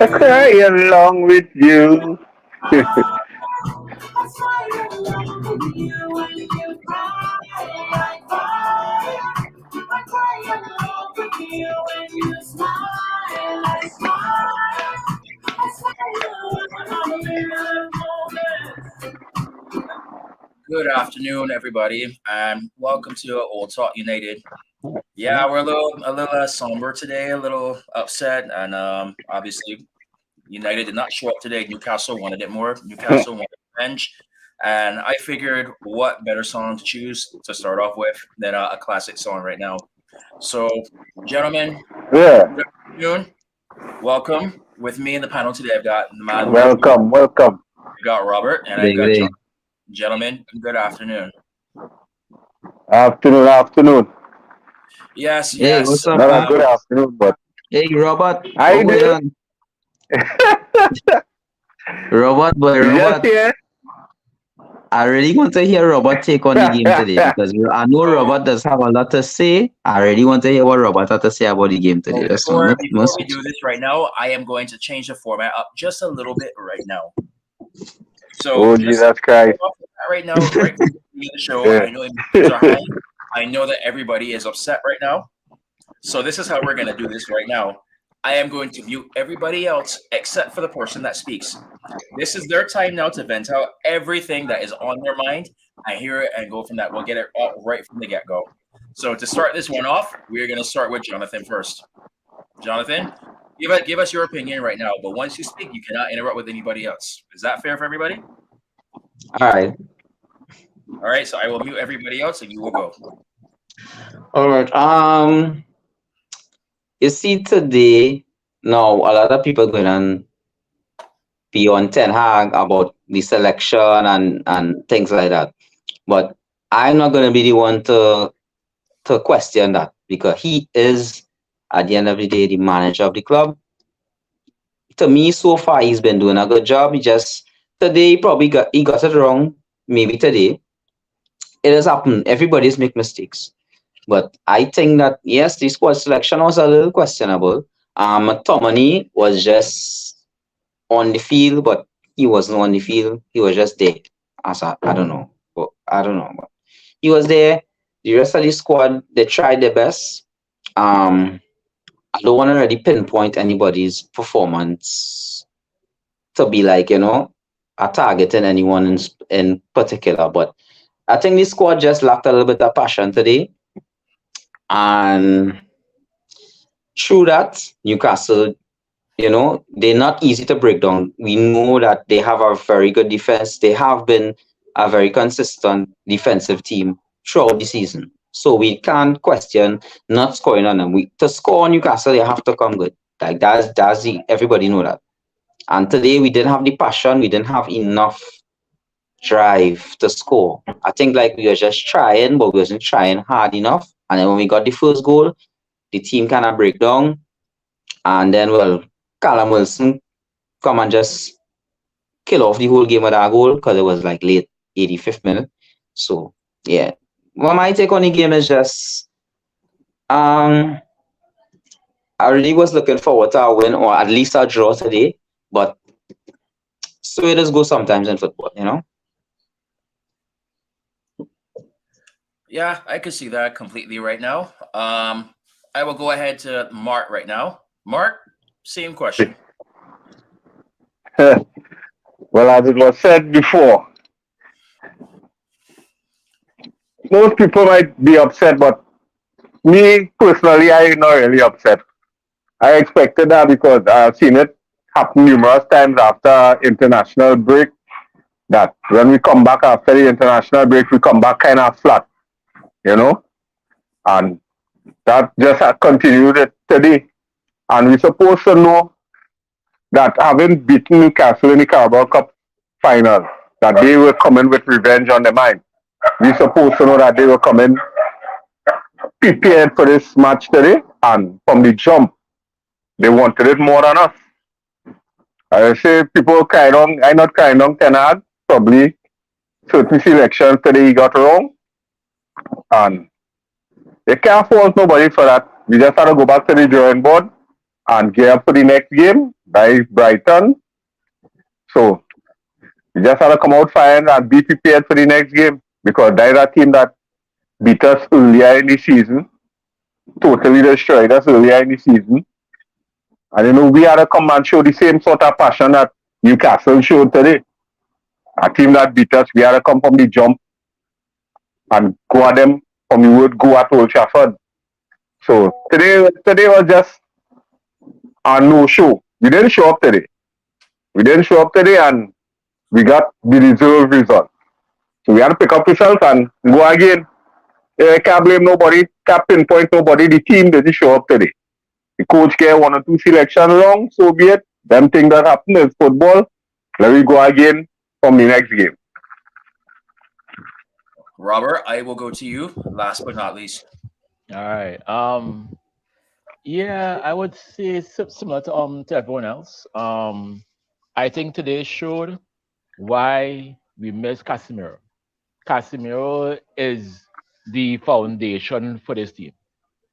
I cry along with you. Good afternoon, everybody, and welcome to Old Talk United. Yeah, we're a little somber today, a little upset, and obviously United did not show up today. Newcastle wanted it more. Newcastle wanted revenge, and I figured what better song to choose to start off with than a classic song right now. So, gentlemen, Yeah. good afternoon. Welcome. With me in the panel today, I've got the man with the beard. Welcome, welcome. I've got Robert, and I've Good got John. day. Gentlemen, good afternoon. Afternoon, afternoon. Yes, Hey, yes. what's up, Not a man? good afternoon, but Hey, Robert. how What you going doing? on? Robert, boy, You just Robert. here? I really want to hear Robert take on the game today because I know So, Robert does have a lot to say. I really want to hear what Robert had to say about the game so today. That's all. before No before we switch. do this right now, I am going to change the format up just a little bit right now. So Oh, just Jesus Christ. off the bat right now, right from the beginning of the show, Yeah. I know emotions are high. I know that everybody is upset right now. So this is how we're gonna do this right now. I am going to mute everybody else except for the person that speaks. This is their time now to vent out everything that is on their mind. I hear it and go from that. We'll get it out right from the get go. So to start this one off, we're gonna start with Jonathan first. Jonathan, give us your opinion right now. But once you speak, you cannot interrupt with anybody else. Is that fair for everybody? All right. All right. So I will mute everybody else, and you will go. All right. You see today, now a lot of people going to be on Ten Hag about the selection and things like that. But I'm not going to be the one to question that because he is, at the end of the day, the manager of the club. To me, so far, he's been doing a good job. He just today he got it wrong. Maybe today it has happened. Everybody's make mistakes, but I think that yes, the squad selection was a little questionable. Tomani was just on the field, but he wasn't on the field. He was just there. As I don't know, but I don't know. But he was there. The rest of the squad they tried their best. Um, I don't want to really pinpoint anybody's performance to be like, a targeting anyone in particular. But I think the squad just lacked a little bit of passion today. And through that, Newcastle, they're not easy to break down. We know that they have a very good defense. They have been a very consistent defensive team throughout the season. So we can't question not scoring on them. To score on Newcastle, you have to come good. Like everybody know that. And today we didn't have the passion. We didn't have enough drive to score. I think like we were just trying, but we wasn't trying hard enough. And then when we got the first goal, the team kind of break down. And then, well, Callum Wilson come and just kill off the whole game with that goal because it was like late 85th minute. So, yeah. Well, my take on the game is just um I really was looking forward to a win or at least a draw today. But so it does go sometimes in football. Yeah, I could see that completely right now. I will go ahead to Mark right now. Mark, same question. Well, as it was said before, most people might be upset, but me personally, I'm not really upset. I expected that because I've seen it happen numerous times after international break. That when we come back after the international break, we come back kind of flat, you know, and that just continued it today. And we're supposed to know that having beaten Newcastle in the Carabao Cup final, that they were coming with revenge on their mind. We're supposed to know that they were coming prepared for this match today, and from the jump, they wanted it more than us. I say people crying on, I not crying on Ten Hag, probably certain selections today he got wrong, and they can't fault nobody for that. We just have to go back to the drawing board and gear up for the next game. by Brighton. So we just had to come out fine and be prepared for the next game because they're a team that beat us earlier in the season, totally destroyed us earlier in the season. And we had to come and show the same sort of passion that Newcastle showed today. A team that beat us, we had to come from the jump and go at them from the word go at Old Trafford. So today was just a no show. We didn't show up today. We didn't show up today and we got the deserved result. So we had to pick up ourselves and go again. Can't blame nobody, can't pinpoint nobody. The team didn't show up today. The coach get one or two selections wrong, so be it. Them things that happen is football. Let me go again from the next game. Robert, I will go to you. Last but not least. All right. Yeah, I would say similar to everyone else. I think today showed why we miss Casemiro. Casemiro is the foundation for this team.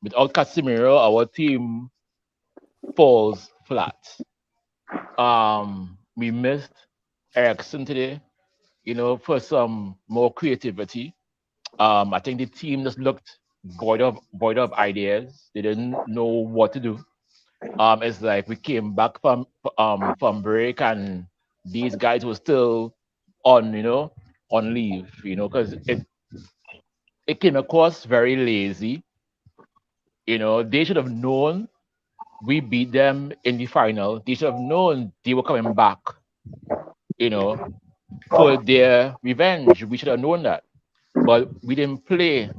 Without Casemiro, our team falls flat. We missed Ericsson today, for some more creativity. I think the team just looked void of ideas. They didn't know what to do. It's like we came back from break and these guys were still on leave, because it came across very lazy. They should have known we beat them in the final. They should have known they were coming back, you know, for their revenge. We should have known that. But we didn't play.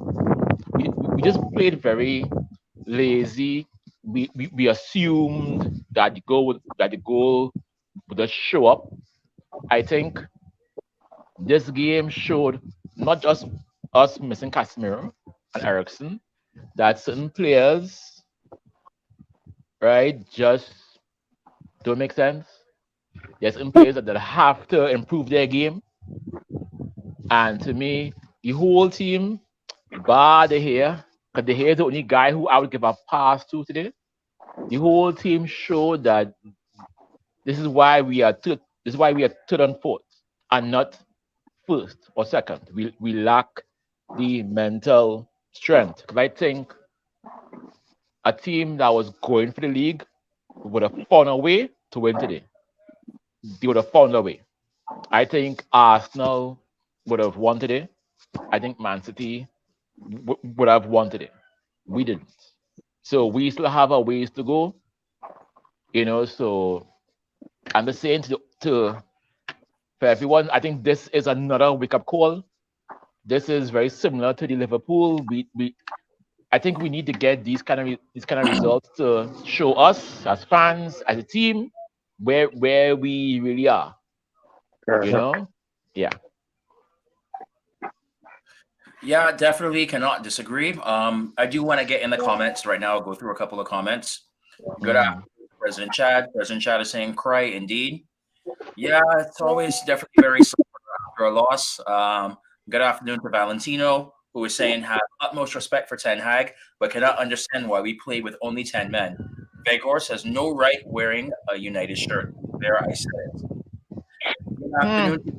We just played very lazy. We assumed that the goal would just show up. I think this game showed not just us missing Casemiro and Ericsson, that certain players, right, just don't make sense. There's certain players that have to improve their game. And to me, the whole team, bar the hair, because the hair is the only guy who I would give a pass to today. The whole team showed that this is why we are third and fourth and not first or second. We lack the mental strength. Because I think a team that was going for the league would have found a way to win today. They would have found a way. I think Arsenal would have won today. I think Man City would have won today. We didn't. So we still have a ways to go. So I'm just saying for everyone, I think this is another wake up call. This is very similar to the Liverpool. I think we need to get these kind of results to show us as fans, as a team, where we really are. Yeah. Yeah, definitely cannot disagree. I do want to get in the comments right now. I'll go through a couple of comments. Good afternoon, President Chad. President Chad is saying, "Cry indeed." Yeah, it's always definitely very sore after a loss. Good afternoon to Valentino, who is saying, "Have utmost respect for Ten Hag, but cannot understand why we play with only 10 men. Veghorst has no right wearing a United shirt." There, I said it. Good afternoon to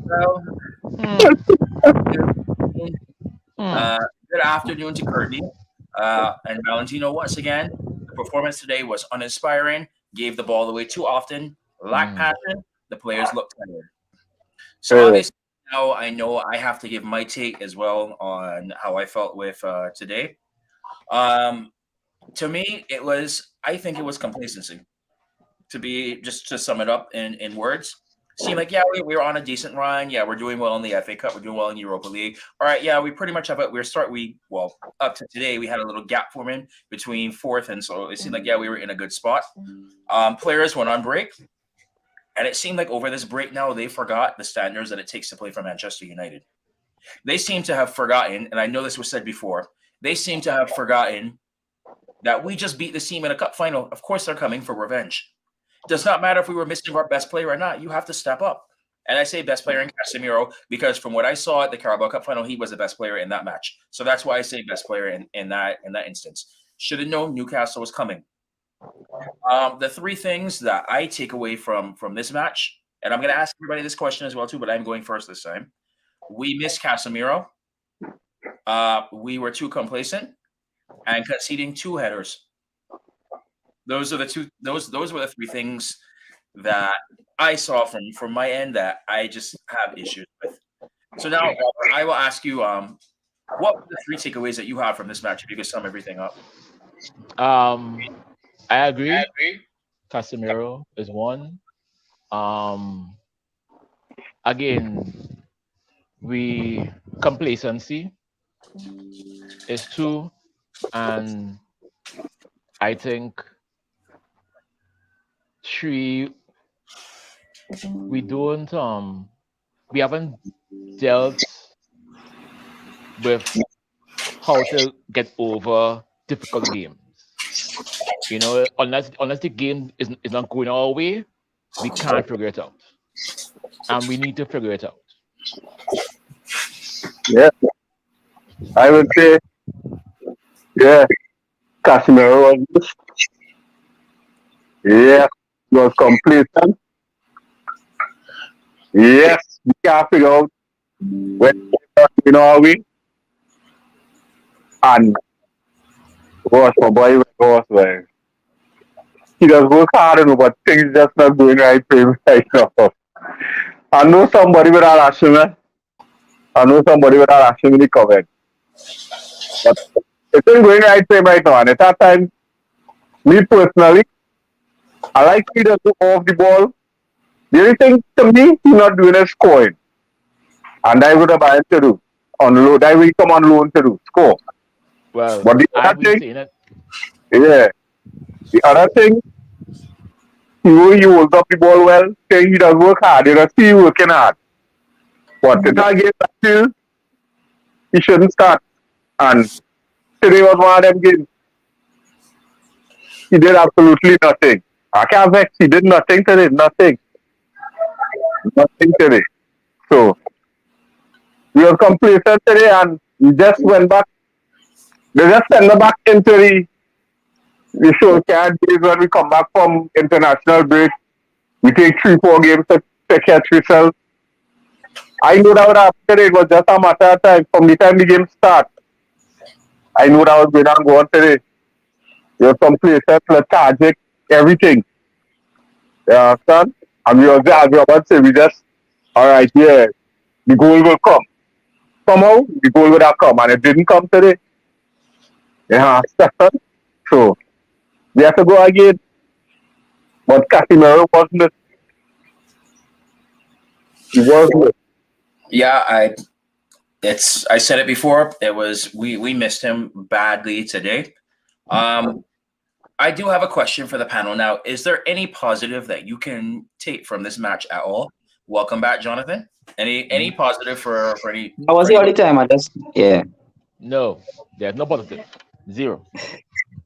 good afternoon to Courtney and Valentino once again. The performance today was uninspiring, gave the ball away too often, lacked passion. The players looked tired. So obviously now I know I have to give my take as well on how I felt with today. To me, I think it was complacency. To sum it up in words. Seemed like, yeah, we were on a decent run. Yeah, we're doing well in the FA Cup. We're doing well in Europa League. All right, yeah, we pretty much have it. Up to today, we had a little gap forming between fourth, and so it seemed like, yeah, we were in a good spot. Players went on break, and it seemed like over this break now, they forgot the standards that it takes to play for Manchester United. They seem to have forgotten, and I know this was said before, they seem to have forgotten that we just beat this team in a cup final. Of course, they're coming for revenge. Does not matter if we were missing our best player or not. You have to step up. And I say best player in Casemiro because from what I saw at the Carabao Cup final, he was the best player in that match. So that's why I say best player in that instance. Should have known Newcastle was coming. The three things that I take away from this match, and I'm going to ask everybody this question as well too, but I'm going first this time. We missed Casemiro. We were too complacent and conceding 2 headers. Those are the two. Those were the three things that I saw from my end that I just have issues with. So now I will ask you, what were the 3 takeaways that you have from this match? If you could sum everything up. I agree. Casemiro is one. Again, complacency is 2, and I think 3, we haven't dealt with how to get over difficult games. You know, unless the game is not going our way, we can't figure it out, and we need to figure it out. Yeah, I would say, yeah, Casemiro was, yeah, was complacent. Yes, we can't figure out when you know are we and gosh, my boy, gosh, man. He does work hard, but things just not going right for him right now. I know somebody with that action, man. I know somebody with that action in the comment. But it's not going right for him right now. And at that time, me personally, I like he does go off the ball. The only thing to me, he's not doing is scoring. And I would have him to do. On loan, I will come on loan to do. Score. Well, But the I've other been thing, saying it. yeah. The other thing, he holds up the ball well, saying he does work hard. You know, see you working hard. But the target still, he shouldn't start. And today was one of them games. He did absolutely nothing. I can't vex. He did nothing today. Nothing. Nothing today. So we were complacent today and we just went back. They just send us back into the show card days when we come back from international break. We take 3-4 games to catch ourselves. I knew that would happen today. It was just a matter of time. From the time the game start, I knew that was going to go on today. We were complacent, lethargic, everything. You understand? And we were there, as Robert said, we just, all right, yeah, the goal will come. Somehow, the goal would have come, and it didn't come today. You understand? So, we have to go again. But Casemiro wasn't it. He wasn't it. Yeah, I said it before. It was we missed him badly today. I do have a question for the panel now. Is there any positive that you can take from this match at all? Welcome back, Jonathan. Any positive for any? I was here all the time. I just, yeah. No, there's no positive. Zero.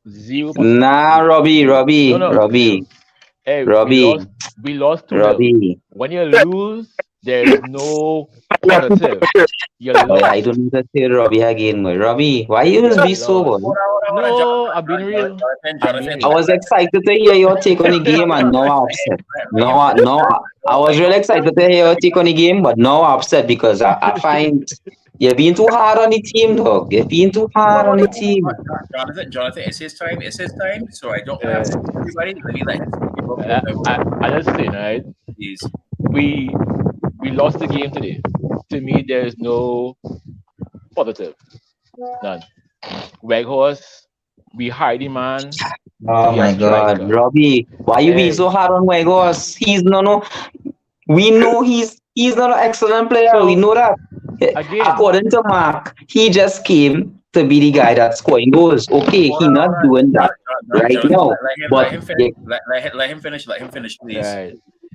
Zero positive. Nah, Robbie. Hey, Robbie. we lost 2-0. Robbie. When you lose, there is no positive. You Oh, lost. yeah, I don't need to say Robbie again, boy. Robbie, why you be sober? No, I've been real. Jonathan, I was excited to hear your take on the game, and now I'm upset. I was really excited to hear your take on the game, but now I'm upset because I find you're being too hard on the team, dog. You're being too hard on the team. Jonathan, it's his time. It's his time. So I don't have to everybody. Let me let him speak. I just say, right? Please. We lost the game today. To me, there is no positive. None. Weghorst, we hide the man. Oh He my a God, striker. Robbie, why you being Hey. so hard on Wegos? He's no. We know he's not an excellent player. So, we know that. again- According to Mark, he just came to be the guy that's scoring goals. Okay, he not doing that right Jonathan, now. let But him finish. Let him finish. Let him finish, please. Right.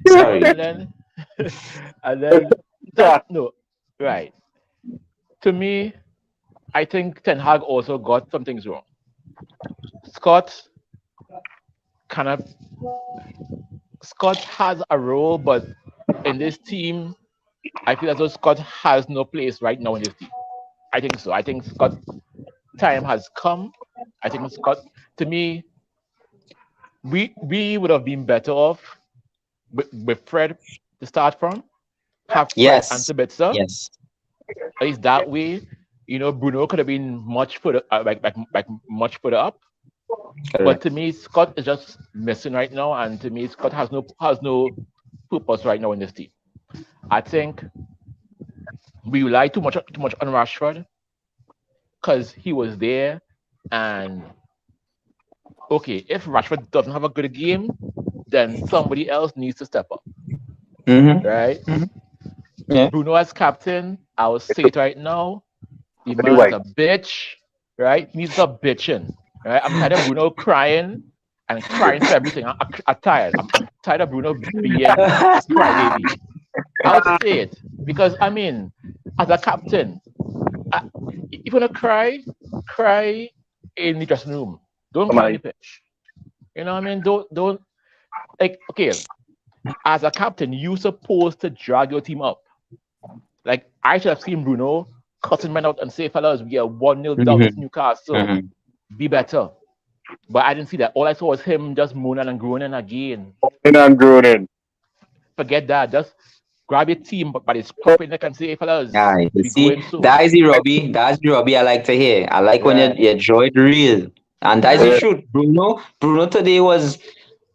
sorry, And then, and then no, right. To me, I think Ten Hag also got some things wrong. Scott Scott has a role, but in this team, I feel as though Scott has no place right now in this team. I think so. I think Scott time has come. I think Scott, to me, we would have been better off with Fred to start from. Have Fred and Yes. Sabitzer. Yes. At least that way, Bruno could have been much further, like much further up. But Correct. to me, Scott is just missing right now, and to me, Scott has no purpose right now in this team. I think we rely too much on Rashford because he was there, and okay, if Rashford doesn't have a good game, then somebody else needs to step up, Mm-hmm. right? Yeah. Bruno as captain, I will say it right now. The Pretty man's white. a bitch, right? He needs to stop bitching, right? I'm tired of Bruno crying and crying for everything. I'm tired. I'm tired of Bruno being a crybaby. I'll say it because I mean, as a captain, I, if you wanna cry, cry in the dressing room. Don't cry on the pitch. You know what I mean? Don't like okay. As a captain, you supposed to drag your team up. Like I should have seen Bruno cutting men out and say, fellas, we are 1-0 down Mm-hmm. against Newcastle. Mm-hmm. Be better. But I didn't see that. All I saw was him just moaning and groaning again. And groaning. Forget that. Just grab your team by the scruff of neck and say, hey, fellas, Yeah, you we see, going soon. that's the Robbie. That's the Robbie I like to hear. I like when Yeah. you draw it real, and that's the Yeah. truth. Bruno today was,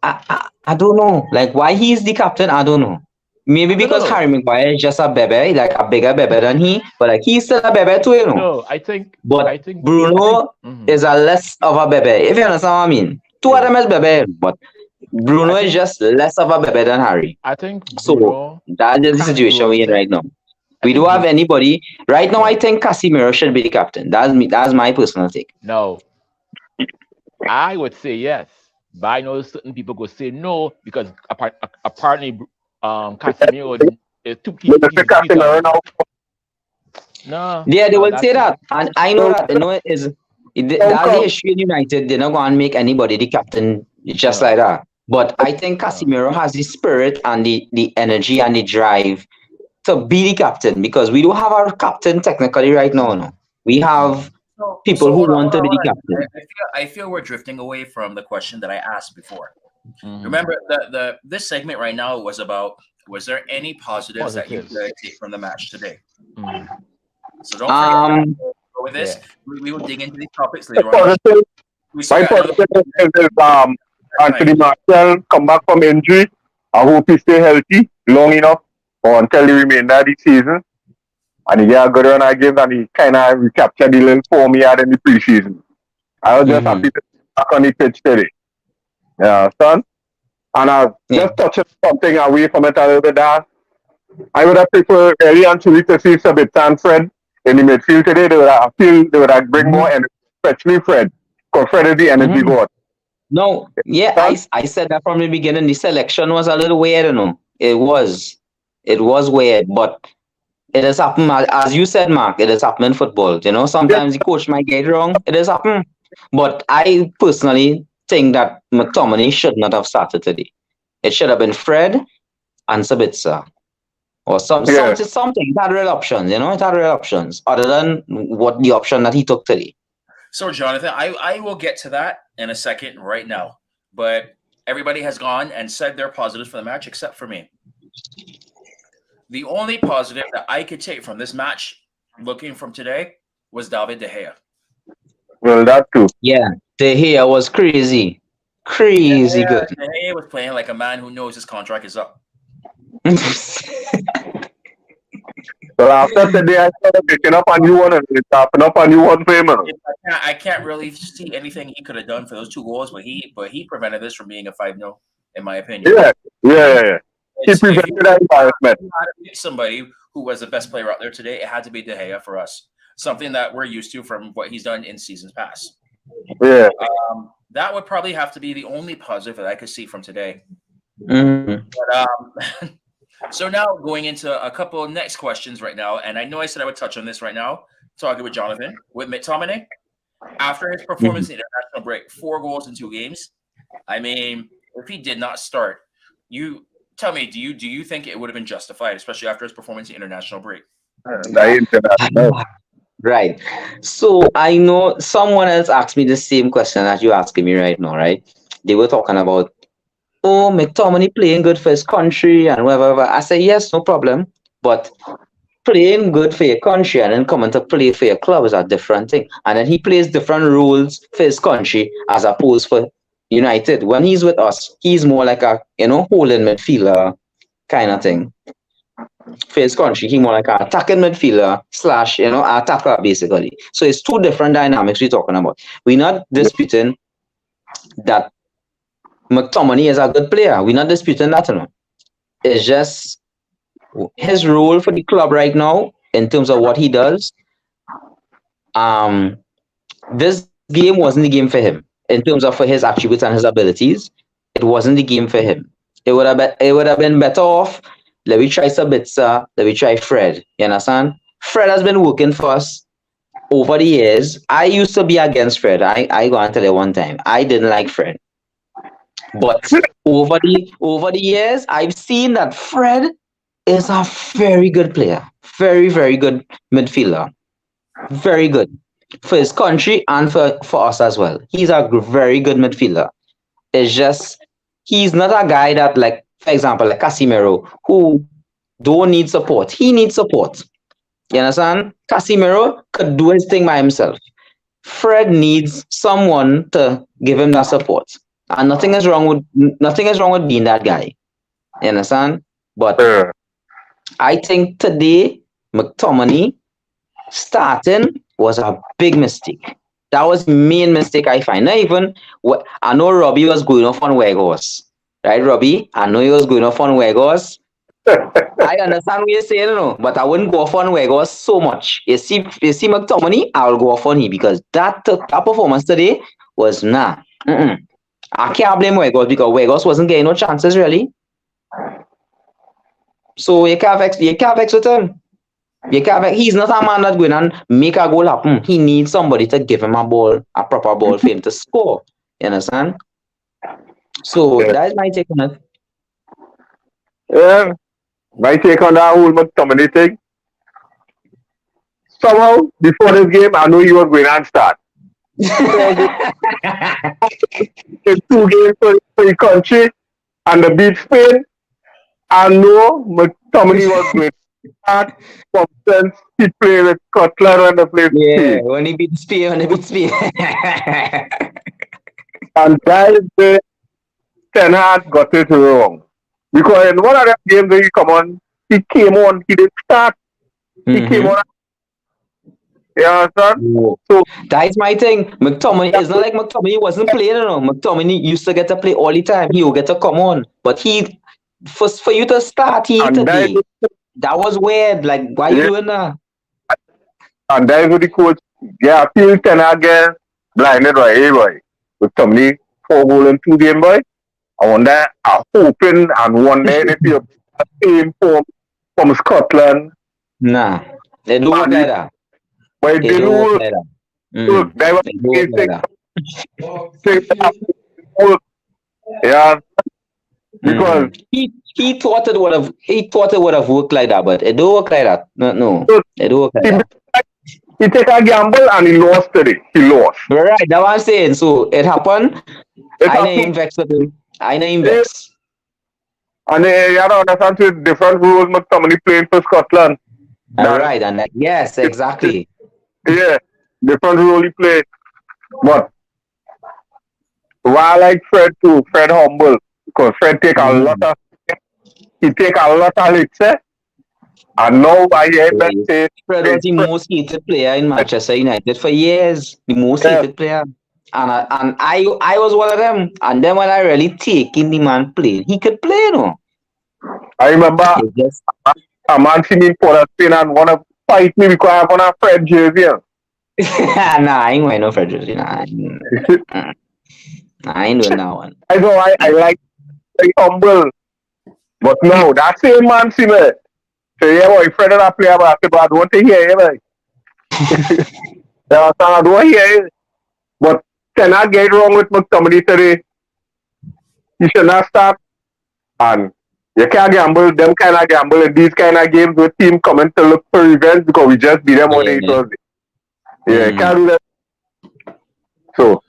I don't know, like why he's the captain. I don't know. Maybe because No. Harry Maguire is just a bebe, like a bigger bebe than he, but like he's still a bebe too, you know. No, I think But Bruno mhm. is a less of a bebe, if you understand what I mean. Two of them is bebe, but Bruno I is think- just less of a bebe than Harry. I think So Bruno that's the can situation grow we're in into right now. I We think don't have anybody right now. I Yeah. think Casemiro should be the captain. That's me. That's my personal take. No. I would say yes. But I know certain people go say no because apparently Casemiro is too But the captain now. No. Yeah, they no, will that's say it. that, and I know that. You know, that's the issue in United. They're not going to make anybody the captain just No. like that. But I think Casemiro has the spirit and the energy and the drive to be the captain because we don't have our captain technically right now. No, we have people who hold on, want to be the hold on. captain. I feel we're drifting away from the question that I asked before. Mhm. Remember, this segment right now was about was there any positives that you could take from the match today? Mhm. So don't forget that. Go with this. Yeah. We will dig into these topics later on. We still My got another positive is Anthony Martial come back from injury. I hope he stay healthy long enough or until the remainder of the season. And he get a good run I give and he kind of recaptured the little form he had in the preseason. I was just Mhm. happy to be back on the pitch today. Yeah, son. And just touching something away from it a little bit there. I would have preferred Ellie and Chili to see Sabitzer and Fred in the midfield today. They would have bring more energy, especially Fred. Because Fred is the energy god. No, yeah, I said that from the beginning. The selection was a little weird, you know. It was weird, but it has happened. As you said, Mark, it has happened in football. You know, sometimes the coach might get it wrong. It has happened. But I personally think that McTominay should not have started today. It should have been Fred and Sabitzer. Or something. It had real options, you know, it had real options other than what the option that he took today. So, Jonathan, I will get to that in a second right now. But everybody has gone and said their positives for the match except for me. The only positive that I could take from this match, looking from today, was David De Gea. Well, that too. Yeah, De Gea was crazy. Crazy good. De Gea was playing like a man who knows his contract is up. So after today, I started picking up a new one and tapping up a new one for him. I can't really see anything he could have done for those 2 goals, but he prevented this from being a 5-0, in my opinion. Yeah. He prevented that embarrassment. Somebody who was the best player out there today, it had to be De Gea for us. Something that we're used to from what he's done in seasons past. Yeah. That would probably have to be the only positive that I could see from today. Mm-hmm. But, so now going into a couple of next questions right now, and I know I said I would touch on this right now, talking with Jonathan, with McTominay. After his performance in the international break, 4 goals in 2 games. I mean, if he did not start, you tell me, do you think it would have been justified, especially after his performance in international break? Right. So I know someone else asked me the same question that you're asking me right now, right? they were talking about, oh, McTominay playing good for his country and whatever. I say, yes, no problem. But playing good for your country and then coming to play for your club is a different thing. And then he plays different roles for his country as opposed for United. When he's with us, he's more like a, holding midfielder kind of thing. For his country, he's more like an attacking midfielder / attacker, basically. So it's two different dynamics we're talking about. We're not disputing that McTominay is a good player. We're not disputing that, It's just his role for the club right now in terms of what he does. This game wasn't the game for him in terms of for his attributes and his abilities. It wasn't the game for him. It would have been better off. Let me try Sabitzer. Let me try Fred. You understand? Fred has been working for us over the years. I used to be against Fred. I go and tell you one time. I didn't like Fred. But over the years, I've seen that Fred is a very good player. Very, very good midfielder. Very good. For his country and for us as well. He's a very good midfielder. It's just, he's not a guy that, like, for example, like Casemiro, who don't need support. He needs support. You understand? Casemiro could do his thing by himself. Fred needs someone to give him that support. And nothing is wrong with being that guy. You understand? But I think today, McTominay starting was a big mistake. That was the main mistake I find. Not even, I know Robbie was going off on Weghorst. Right, Robbie? I know he was going off on Weghorst. I understand what you're saying, but I wouldn't go off on Weghorst so much. You see McTominay, I'll go off on him because that performance today was nah. I can't blame Weghorst because Weghorst wasn't getting no chances really. So you can't vex with him. He's not a man that's going and make a goal happen. He needs somebody to give him a proper ball for him to score. You understand? So that is my take on it. Yeah, my take on that whole McTominay thing. Somehow, before this game, I know you were going to start. In 2 games for the country and the beat Spain, I know McTominay was going to start since he played with Scotland and the played Spain. When he beat Spain. And that is the Ten Hag got it wrong. Because in one of the games that he came on, he didn't start. He came on. You understand? So that is my thing. McTominay, it's not like McTominay wasn't playing, McTominay used to get to play all the time. He will get to come on. But for you to start here today, that was weird. Like, why are you doing that? And that is what the coach, I feel Ten Hag get blinded by boy. McTominay 4 goals in 2 games, boy. I wonder, I'm hoping and wondering if you're the same from Scotland. Nah, they do work like that. But they do work like that. Yeah, because he thought it would have worked like that, but it don't work like that. No, it don't work like that. He take a gamble and he lost today. He lost. Right, that's what I'm saying. So it happened. I know vex with him. I know him vex. And you have to understand the different rules McTominay playing for Scotland. Right, and yes, exactly. Yeah, different role he played. But while I like Fred too, Fred humble, because Fred take a lot of hits, and now I hear that say Fred was the most hated player in Manchester United for years. The most hated player. And I was one of them. And then when I really take in the man playing, he could play, I remember a man seen me for a spin and want to fight me because I have on a Fred jersey. Nah, I ain't wearing no Fred jersey. Nah, I ain't doing that one. I know I like humble. But no, that same man see me. So yeah, boy, Fred and I play basketball. I don't want to hear you, like. I don't hear you. But cannot get wrong with McTominay today. He should not start. And you can't gamble, them kind of gamble in these kind of games with team coming to look for revenge because we just beat them on Thursday. Yeah, you can't do that. So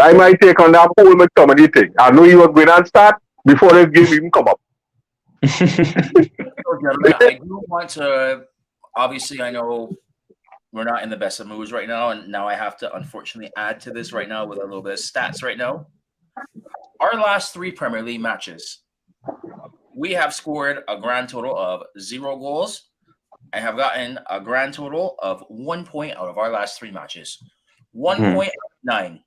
I might take on that whole McTominay thing. I know he was going to start before this game even come up. So, gentlemen, I do want to. Obviously, I know we're not in the best of moods right now, and now I have to unfortunately add to this right now with a little bit of stats right now. Our last 3 Premier League matches, we have scored a grand total of 0 goals. I have gotten a grand total of 1 point out of our last 3 matches. 1 point out of 9.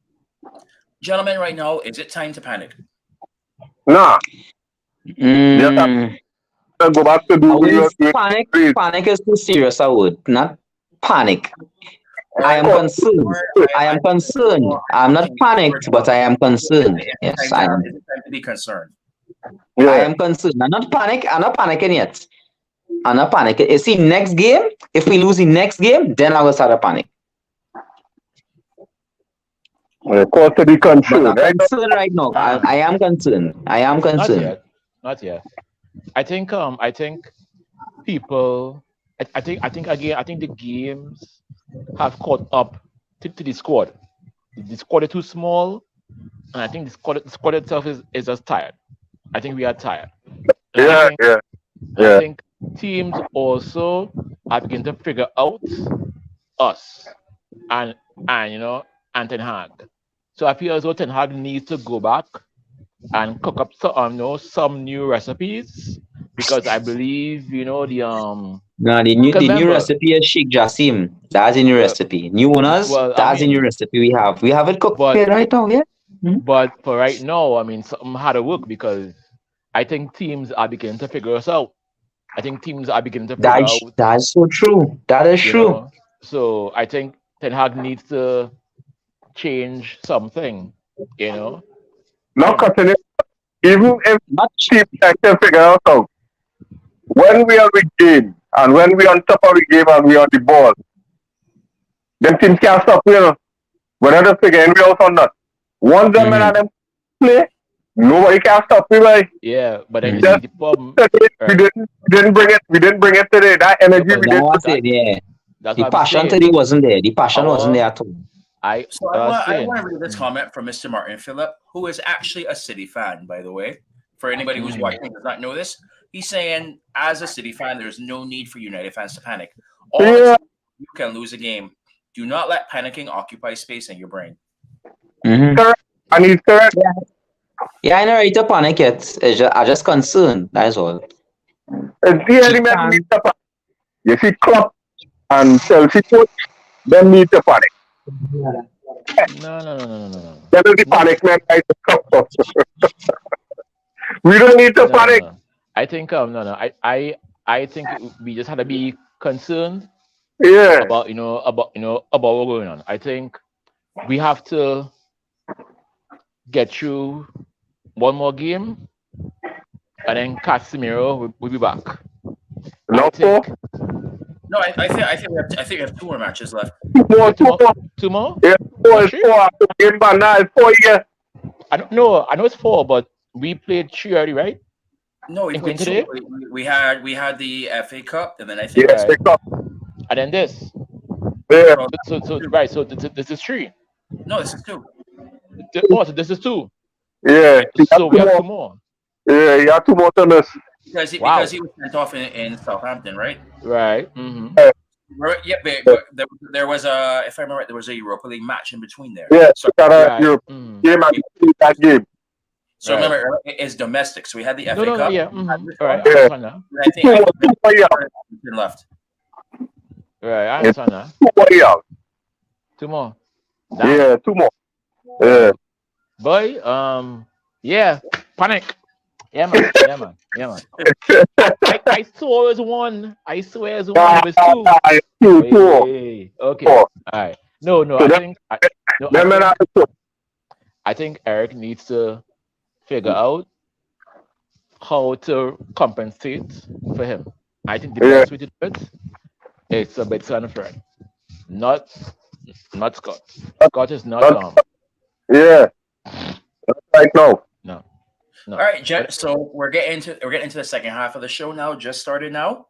Gentlemen, right now, is it time to panic? Nah. Just have to go back to do Panic. Panic is too serious. I would not panic. I am concerned. I am concerned. I'm not panicked, but I am concerned. Yes, I am. Is it time to be concerned? Yeah. I am concerned. I'm not panic. I'm not panicking yet. I'm not panicking. You see, next game, if we lose the next game, then I will start a panic. Cause to be concerned. But I'm concerned right now. I am concerned. I am concerned. Not yet. I think people. I think again. I think the games have caught up to the squad. The squad is too small, and I think the squad itself is just tired. I think we are tired. And I think teams also are beginning to figure out us and Ten Hag. So I feel as though Ten Hag needs to go back and cook up some new recipes, because I believe the No, the new recipe is Sheikh Jassim. That's the new recipe. New owners, that's the new recipe we have. We have it cooked right now, yeah. But for right now, I mean, something had to work, because I think teams are beginning to figure us out. I think teams are beginning to figure out. That's so true. That is true. So I think Ten Hag needs to change something, Not cutting it. Even if teams can figure out how. When we are with game and when we on top of the game and we on the ball, them teams can't stop, whether they figure we out or not. Once them and them play, nobody can stop me, right? Yeah, but then the problem. We didn't bring it today. That energy we didn't. Yeah. The passion today wasn't there. The passion wasn't there at all. I want to read this comment from Mr. Martin Phillip, who is actually a City fan, by the way. For anybody who's watching and does not know this, he's saying, as a City fan, there's no need for United fans to panic. You can lose a game. Do not let panicking occupy space in your brain. Correct. And he's correct. Yeah, I know right to panic yet. I'm just concerned. That's all. It's the element need to panic. You see Klopp and Chelsea coach, they need to panic. No. That is the panic man. We don't need to panic. No. I think I think we just had to be concerned. Yeah. About what's going on. I think we have to get through one more game, and then Casemiro will be back. No, I think we have 2 more matches left. Two more? Yeah, 4 game by now. It's 4 years. I don't know. I know it's 4, but we played 3 already, right? No, we played 2. We had the FA Cup, and then I think FA Cup. And then this. Yeah. So right. So this is 3. No, this is 2. So this is 2. Yeah. So we have 2 more. Yeah, you have 2 more than us. Because he was sent off in Southampton, right? Right. Mm-hmm. Yeah, but there was if I remember right, there was a Europa League match in between there. Yeah, so Europe game and that game. So remember, it's domestic. So we had the FA Cup. Yeah. Mm-hmm. All right. Yeah. I think left. Right, I understand that. 2 more. Yeah, 2 more. Yeah. Boy, yeah, panic. Yeah, man. I saw as 1. I swear as 1. It was 2. 2. Hey. Okay. All right. No. I think Eric needs to figure out how to compensate for him. I think the best way to do it is a bit Fred. Not Scott. Scott is not Yeah. Right now. No. All right, so we're getting into the second half of the show now. Just started now.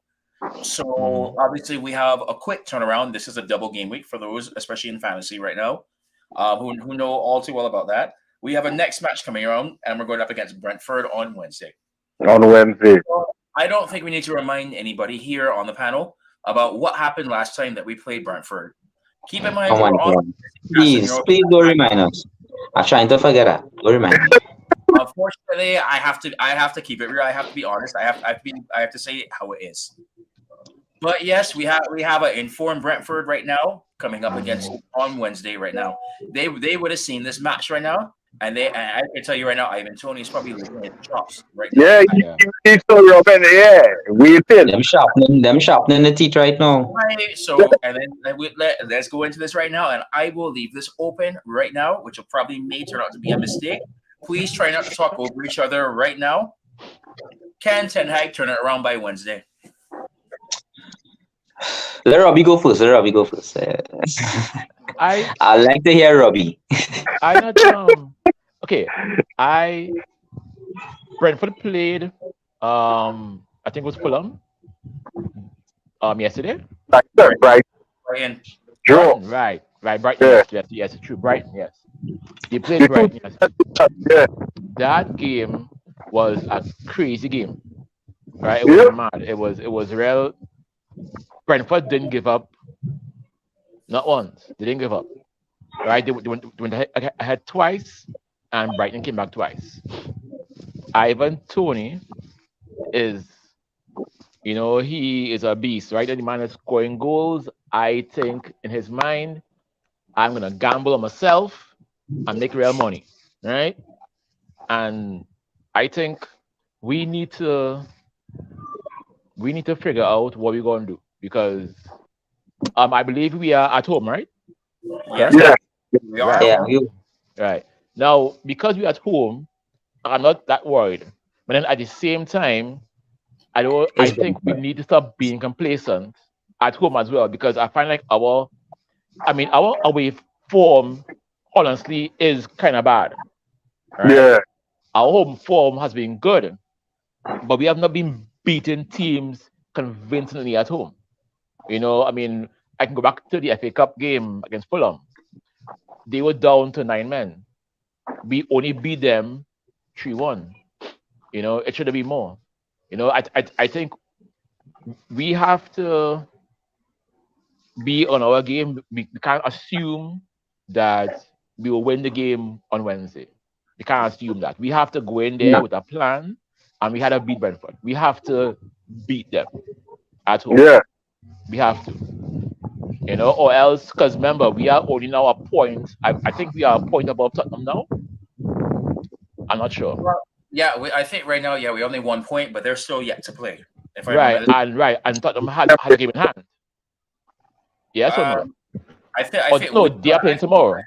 So obviously we have a quick turnaround. This is a double game week for those, especially in fantasy right now. who know all too well about that. We have a next match coming around, and we're going up against Brentford on Wednesday. On Wednesday. I don't think we need to remind anybody here on the panel about what happened last time that we played Brentford. Keep in mind, Oh my we're on God. Please don't remind us. I'm trying to forget that. Don't remind me. Unfortunately, I have to keep it real. I have to be honest. I have to say it how it is. But yes, we have an informed Brentford right now coming up against on Wednesday right now. They would have seen this match right now, and I can tell you right now, Ivan Tony's probably looking at chops right now. Yeah, you so Robin, yeah, waiting. Them sharpening the teeth right now. Right, so and then let's go into this right now, and I will leave this open right now, which will probably may turn out to be a mistake. Please try not to talk over each other right now. Can Ten Hag turn it around by Wednesday? Let Robbie go first. I like to hear Robbie. Okay. Brentford played I think it was Fulham yesterday. Brighton. Brighton, Right. Brighton, yes, it's true. Brighton, yes. They played Brighton yesterday. Yeah. That game was a crazy game. Right? It was mad. It was real. Brentford didn't give up. Not once. They didn't give up. Right? They went ahead twice, and Brighton came back twice. Ivan Toney is, he is a beast, right? And the man is scoring goals. I think in his mind, I'm gonna gamble on myself and make real money, right? And I think we need to figure out what we're gonna do because I believe we are at home, right? Yes. Yeah. We are. Yeah, Right. Now, because we're at home, I'm not that worried. But then at the same time, I think we need to stop being complacent at home as well because I find like our away form honestly is kind of bad. Right? Yeah. Our home form has been good, but we have not been beating teams convincingly at home. I can go back to the FA Cup game against Fulham. They were down to 9 men. We only beat them 3-1. It should have been more. I think we have to be on our game. We can't assume that we will win the game on Wednesday. We can't assume that. We have to go in there with a plan, and we had to beat Brentford. We have to beat them at home. Yeah. We have to. Or else, because remember, we are only now a point. I think we are a point above Tottenham now. I'm not sure. Well, yeah, I think right now, we only 1 point, but they're still yet to play. If I Right, remember and Tottenham had a game in hand. Yes or no? I think no, they are playing tomorrow.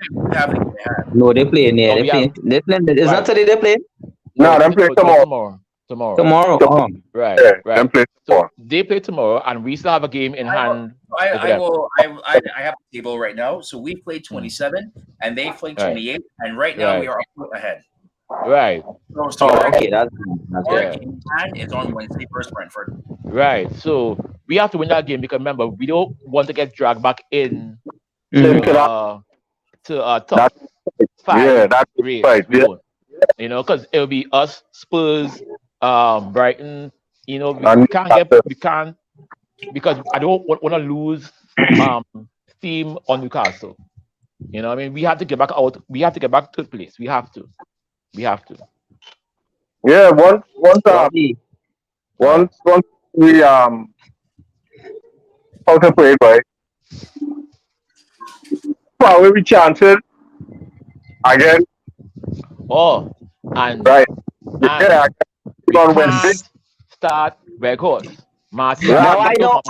No, they're playing. Yeah, they're playing. Is that today they're playing? No, they're playing tomorrow. Tomorrow. Right. Yeah, right. them play tomorrow. So they play tomorrow, and we still have a game in hand. I have the table right now. So we played 27, and they played 28, and right now we are a foot ahead. Right. So Okay, that's our game plan is on Wednesday versus Brentford. Right. So we have to win that game because remember, we don't want to get dragged back in Mm-hmm. to top 5. Yeah, that's race. right. Yeah. Because it'll be us, Spurs, Brighton. We can't because I don't want to lose steam on Newcastle. We have to get back out. We have to get back to the place. We have to. Yeah, once we how to play, right? Probably we chances again. Oh, and Right. And We on Wednesday. Start records. Martial. No, I know.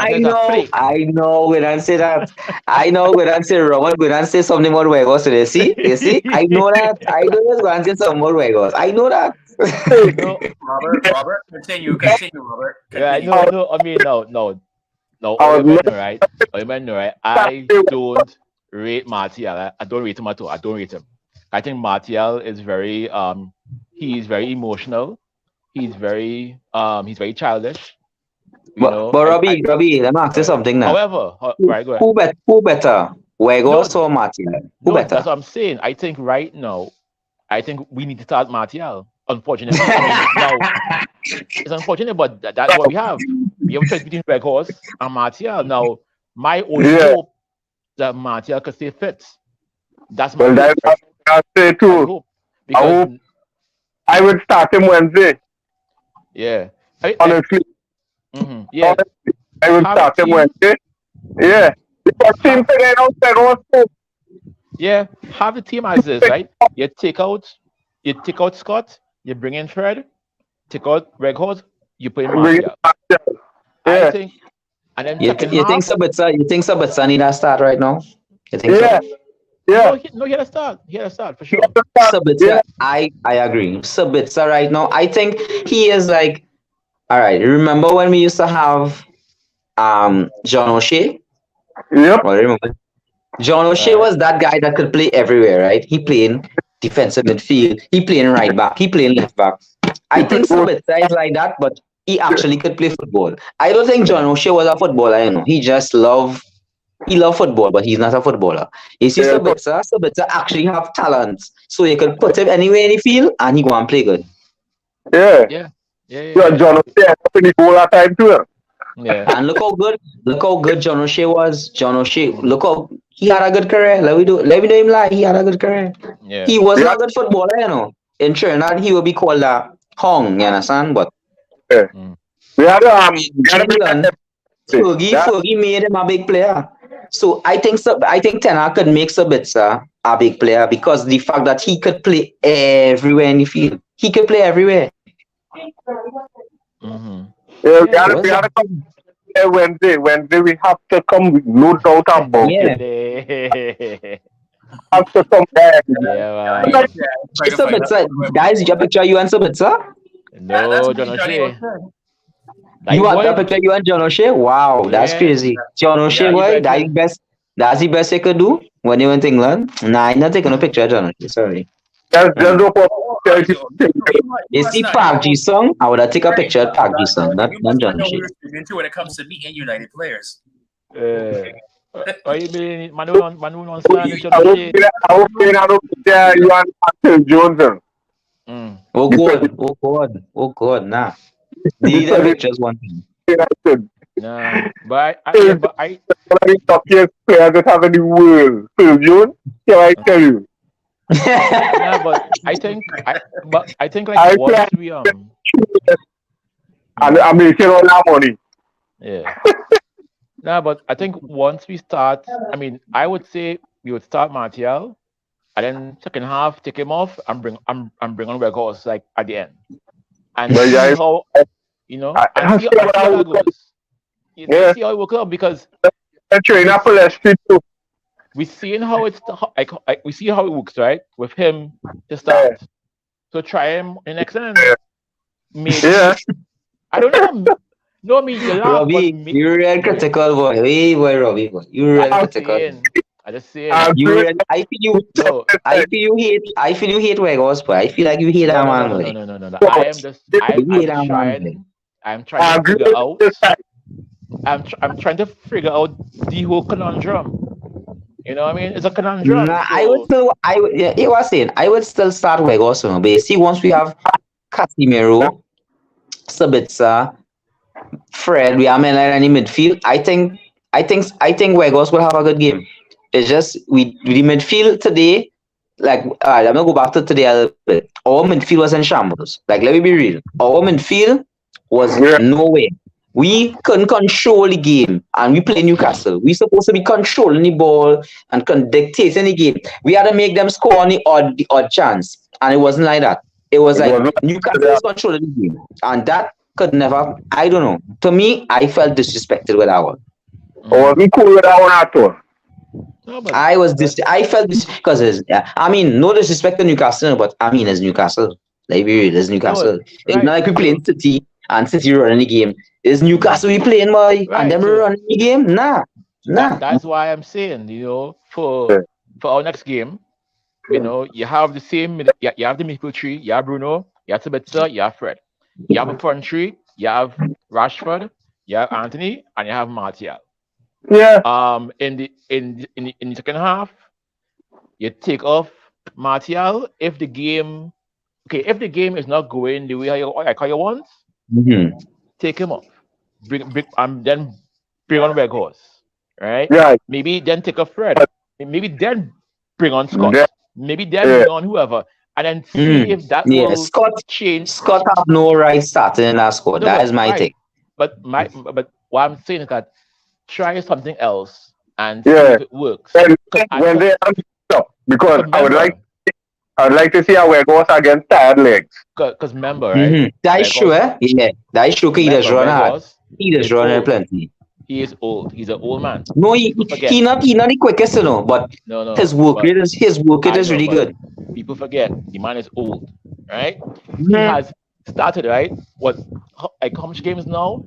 We don't say that. I know. We don't say Robert. We don't say something more Wegos today. See, you see. I know that. I know that. We don't say some more Wegos. I know that. Robert, continue, Robert. Yeah, no. I mean, no. Right? I don't rate Martial. I don't rate him at all. I don't rate him. I think Martial is very he's very emotional. He's very childish. But Robbie, let me ask you something now. However, right, go ahead. Who better? Weghorst or Martial? Who No, better? that's what I'm saying. I think right now, I think we need to start Martial. Unfortunately, I mean, now it's unfortunate, but that's what we have. We have a choice between Weghorst and Martial. Now, my only Yeah. hope that Martial could stay fit. That's my Well, hope. that's what I say My too. hope. I Because hope I would start him Wednesday. yeah, Honestly, yeah, honestly, I would have a start him team. Wednesday. Yeah, because team Have, figuring out Weghorst. yeah, have the team as is, right? You take out Scott, you bring in Fred, take out Weghorst, you put in Bring it Martial. back there. I Yeah, think, and then You, second you think half, Sabitzer? You think Sabitzer need a start right now? You think yeah, so? yeah. he had to start. He had to start for He sure. has to start. Sabitzer, Yeah, I agree. Sabitzer right now, I think he is like, all right. Remember when we used to have John O'Shea? yep. Well, remember John O'Shea All right. was that guy that could play everywhere, right? He playing defensive midfield, he playing right back, he playing left back. I think Sabitzer is like that, but he actually could play football. I don't think John O'Shea was a footballer, He just he love football, but he's not a footballer. You see Yeah, Sabitzer actually have talent. So you could put him anywhere in the field and he go and play good. yeah. Yeah, yeah, yeah, Yeah, yeah. John O'Shea up in the goal that time too. Yeah. And look how good John O'Shea was. John O'Shea, look how he had a good career. Let me know him lie. He had a good career. Yeah. He wasn't Yeah. a good footballer, In Trinidad, he would be called a Hong, you understand? But Yeah. Mm. We had in we had a big England, Yeah. Fergie made him a big player. So I think Ten Hag could make Sabitzer a big player because the fact that he could play everywhere in the field. He could play everywhere. Mm-hmm. Yeah, Yeah. Was we that? had to come there Wednesday. Wednesday we have to come with no doubt about Yeah. Yeah, Have to come there. Yeah, man. trying to find Sabitzer, that. guys, your picture you and Sabitzer? That's No, what John Johnny O'Shea. was That You want that boy. picture you and John O'Shea? Wow, that's Yeah. crazy. John O'Shea, Yeah, boy, you that's the bet. best. That's the best you could do when you went to England. Nah, I'm not taking a picture of John O'Shea. Sorry. Just go for saying. So, you You must see not Park know. G song? I would have taken a Right. picture of Park G song, not You must John not know who O'Shea. you're speaking to when it comes to meeting United players. You mean Manu on stand with John O'Shea? I hope you know you and Phil Jones. Mm. Oh God, oh God, oh God, nah. Delete the pictures one thing. United. Nah, but Phil but I one of the luckiest players that have in the world. Phil Jones, can I tell you? nah, but I think like I once play we and I'm making all that money. yeah. Nah, but I think once we start, I mean, I would say we would start Martial, and then second half take him off and bring on Weghorst like at the end, and But see yeah, how and I see see and what see I how was that goes. You yeah. see how it works out because Train we up for less too. we seeing how it's we see how it works right with him to Yeah. start. So try him in next innings. Yeah. Maybe Yeah. I don't know. No, I mean you laugh, but Robbie, you're real critical boy. Hey boy, Robbie boy. You're real I'm critical. saying, I just saying. I'm You doing real I feel you No, I feel you hate Weghorst, boy. I feel like you hate no, that no, no, man, no, no, boy. no, no, no, no. so I am just, You hate that man, boy. I'm trying I to agree figure with out, this side. I'm trying to figure out the whole conundrum. You know what I mean? It's a conundrum. Nah, So, yeah, you were saying, I would still start Weghorst, but you see, once we have Casemiro, Sabitzer, Fred, we have Miller in the midfield. I think Weghorst will have a good game. It's just the midfield today. Like, I'm gonna go back to today a little bit. Our midfield was in shambles. Like, let me be real. Our midfield was Yeah. nowhere. We couldn't control the game, and we play Newcastle. We supposed to be controlling the ball and dictating the game. We had to make them score on the odd chance, and it wasn't like that. It was It like was Newcastle was controlling the game, and that could never. I don't know. To me, I felt disrespected with that one. I wasn't cool with that one at all. no, but I felt this because I mean, no disrespect to Newcastle, but I mean, it's Newcastle. Like, be real, it's no, Newcastle. It's not right. like we So, playing City and City running the game. It's Newcastle we playing, boy, and right. them So running the game. Nah. that's why I'm saying, for our next game, you have the same, you have the midfield tree, you have Bruno, you have Sabitzer, you have Fred. You have a front three, you have Rashford, you have Anthony, and you have Martial. Yeah. In the second half, you take off Martial if the game is not going the way how you want, Mm-hmm. take him off. Then bring on Weghorst, right? Yeah. Maybe then take a Fred. Maybe then bring on Scott. Yeah. Maybe then Yeah. bring on whoever, and then see Mm. if that Yeah, will change. Scott have no right starting in that squad. No, That no, is my right. take. But what I'm saying is that try something else and see Yeah. if it works. When they are up, because Remember, I would like to see how it goes against tired legs. because remember, right? Mm-hmm. That is true, Weghorst, Yeah, that is true. He does remember, run hard. Weghorst He does is run old. plenty. He is old. He's an old man. No, People forget. he not the quickest, but No, his work rate is I know, really but good. people forget the man is old, right? He Mhm. has started, right? Like how much games now?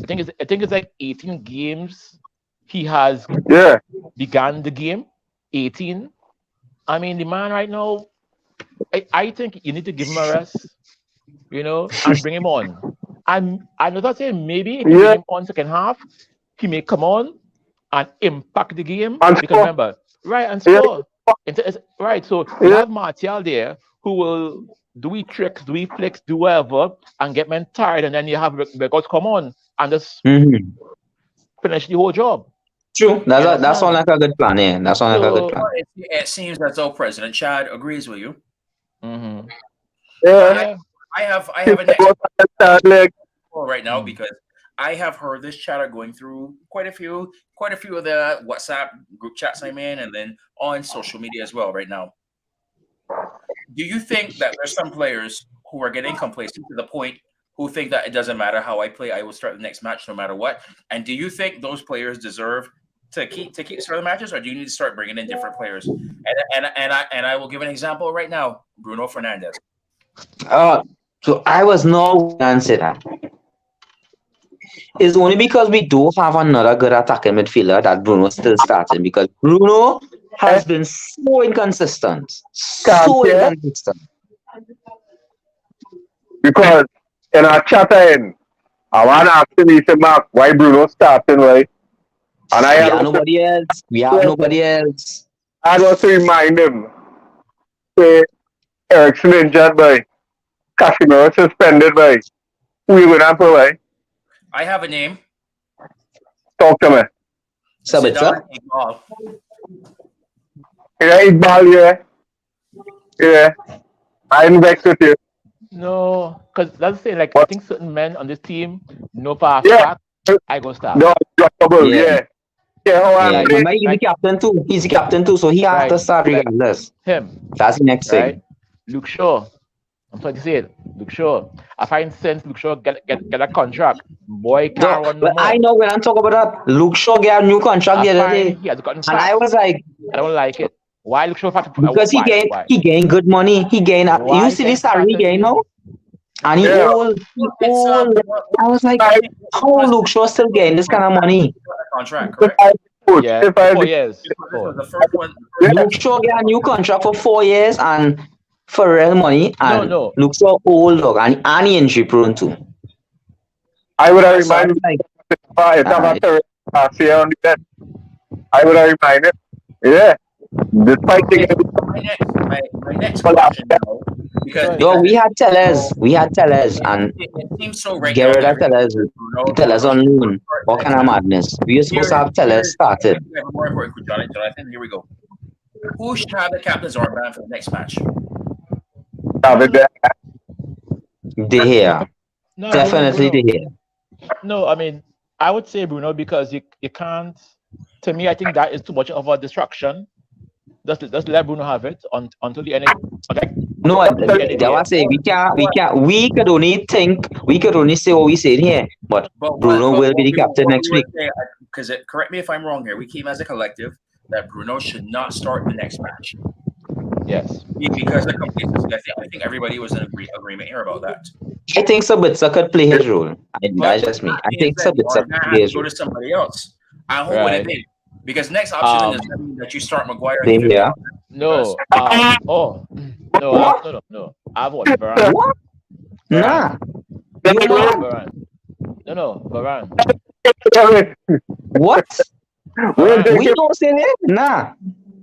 I think it's like 18 games. He has Yeah. began the game. 18. I mean, the man right now. I think you need to give him a rest, and bring him on. I'm not saying maybe if you bring Yeah. him on second half, he may come on and impact the game And because score. remember, right, and Yeah. score. Right, so you Yeah. have Martial there who will do tricks, do flicks, do whatever, and get men tired, and then you have Records come on and just Mm-hmm. finish the whole job. True. That's understand? sound like a good plan. Yeah, that sounds like a good So, plan. It seems as though President Chad agrees with you. mhm. Yeah. Yeah. I have a next Tired legs. call right now Mm. because I have heard this chatter going through quite a few of the WhatsApp group chats I'm in, and then on social media as well right now. Do you think that there's some players who are getting complacent to the point who think that it doesn't matter how I play, I will start the next match no matter what? And do you think those players deserve to keep starting matches, or do you need to start bringing in different players? And I will give an example right now: Bruno Fernandes. So I was not answer that. It's only because we do have another good attacking midfielder that Bruno still starting because Bruno has been so inconsistent. So Yeah. inconsistent. Because in our chatter I want to ask me to Mark why Bruno starting, right? And We have nobody else. We have nobody else. I also remind him, say, Ericsson injured by Casemiro suspended by we would have by I have a name. talk to me. Sabitzer? Zidane Iqbal. Yeah, Iqbal, yeah. Yeah. I'm vexed with you. No, because that's the thing. Like I think certain men on this team know for a Yeah. fact I go start. No, trouble, Yeah. yeah. Yeah, how Yeah, I'm playing. he's the captain too. He's the captain too, so he has to Right, start like regardless. him, That's the next right? thing. Luke Shaw. I'm trying to say it. Luke Shaw. I find sense Luke Shaw get a contract. Boy can't run no But I more. know when I'm talking about that, Luke Shaw got a new contract the I other day. find he has gotten And I fat. was like, I don't like it. Why Luke Shaw fat? because Why? he gained good money. He gained Why you see the salary he gained now? And he Yeah. old. It's I was like, how Luke Shaw still getting this kind of money? contract, If correct? I coach, Yeah, if I 4 years. This was the first one. Luke Shaw got a new contract for 4 years and for real money. And No. Luke Shaw old dog and he injury prone too. I would have So I reminded was like, if I'm a third last year on the net, I would have reminded. Yeah. Despite Okay, the my next question now, because yo, we had tellers and it seems so right get now rid that of tellers. Tellers on loan. What kind of madness? We were supposed to have tellers started. More important, Jonathan. Here we go. Who should have the captain's armband for the next match? De Gea. No, Definitely Bruno. De Gea. No, I mean, I would say Bruno because you can't. To me, I think that is too much of a distraction. Just let Bruno have it until the end. No, that was it. We could only say what we said here, but Bruno will be the captain next week. Because correct me if I'm wrong here. We came as a collective that Bruno should not start the next match. Yes. Because of complacency. I think everybody was in agreement here about that. I think Sabitzer could play his role. That's just me. I think Sabitzer could play his go role. to somebody else. And who would it be? Because next option is that you start Maguire. Yeah. No. No. I've what? Varane. What? Nah. Varane. No, Varane. What? Alright. We don't say that. Nah.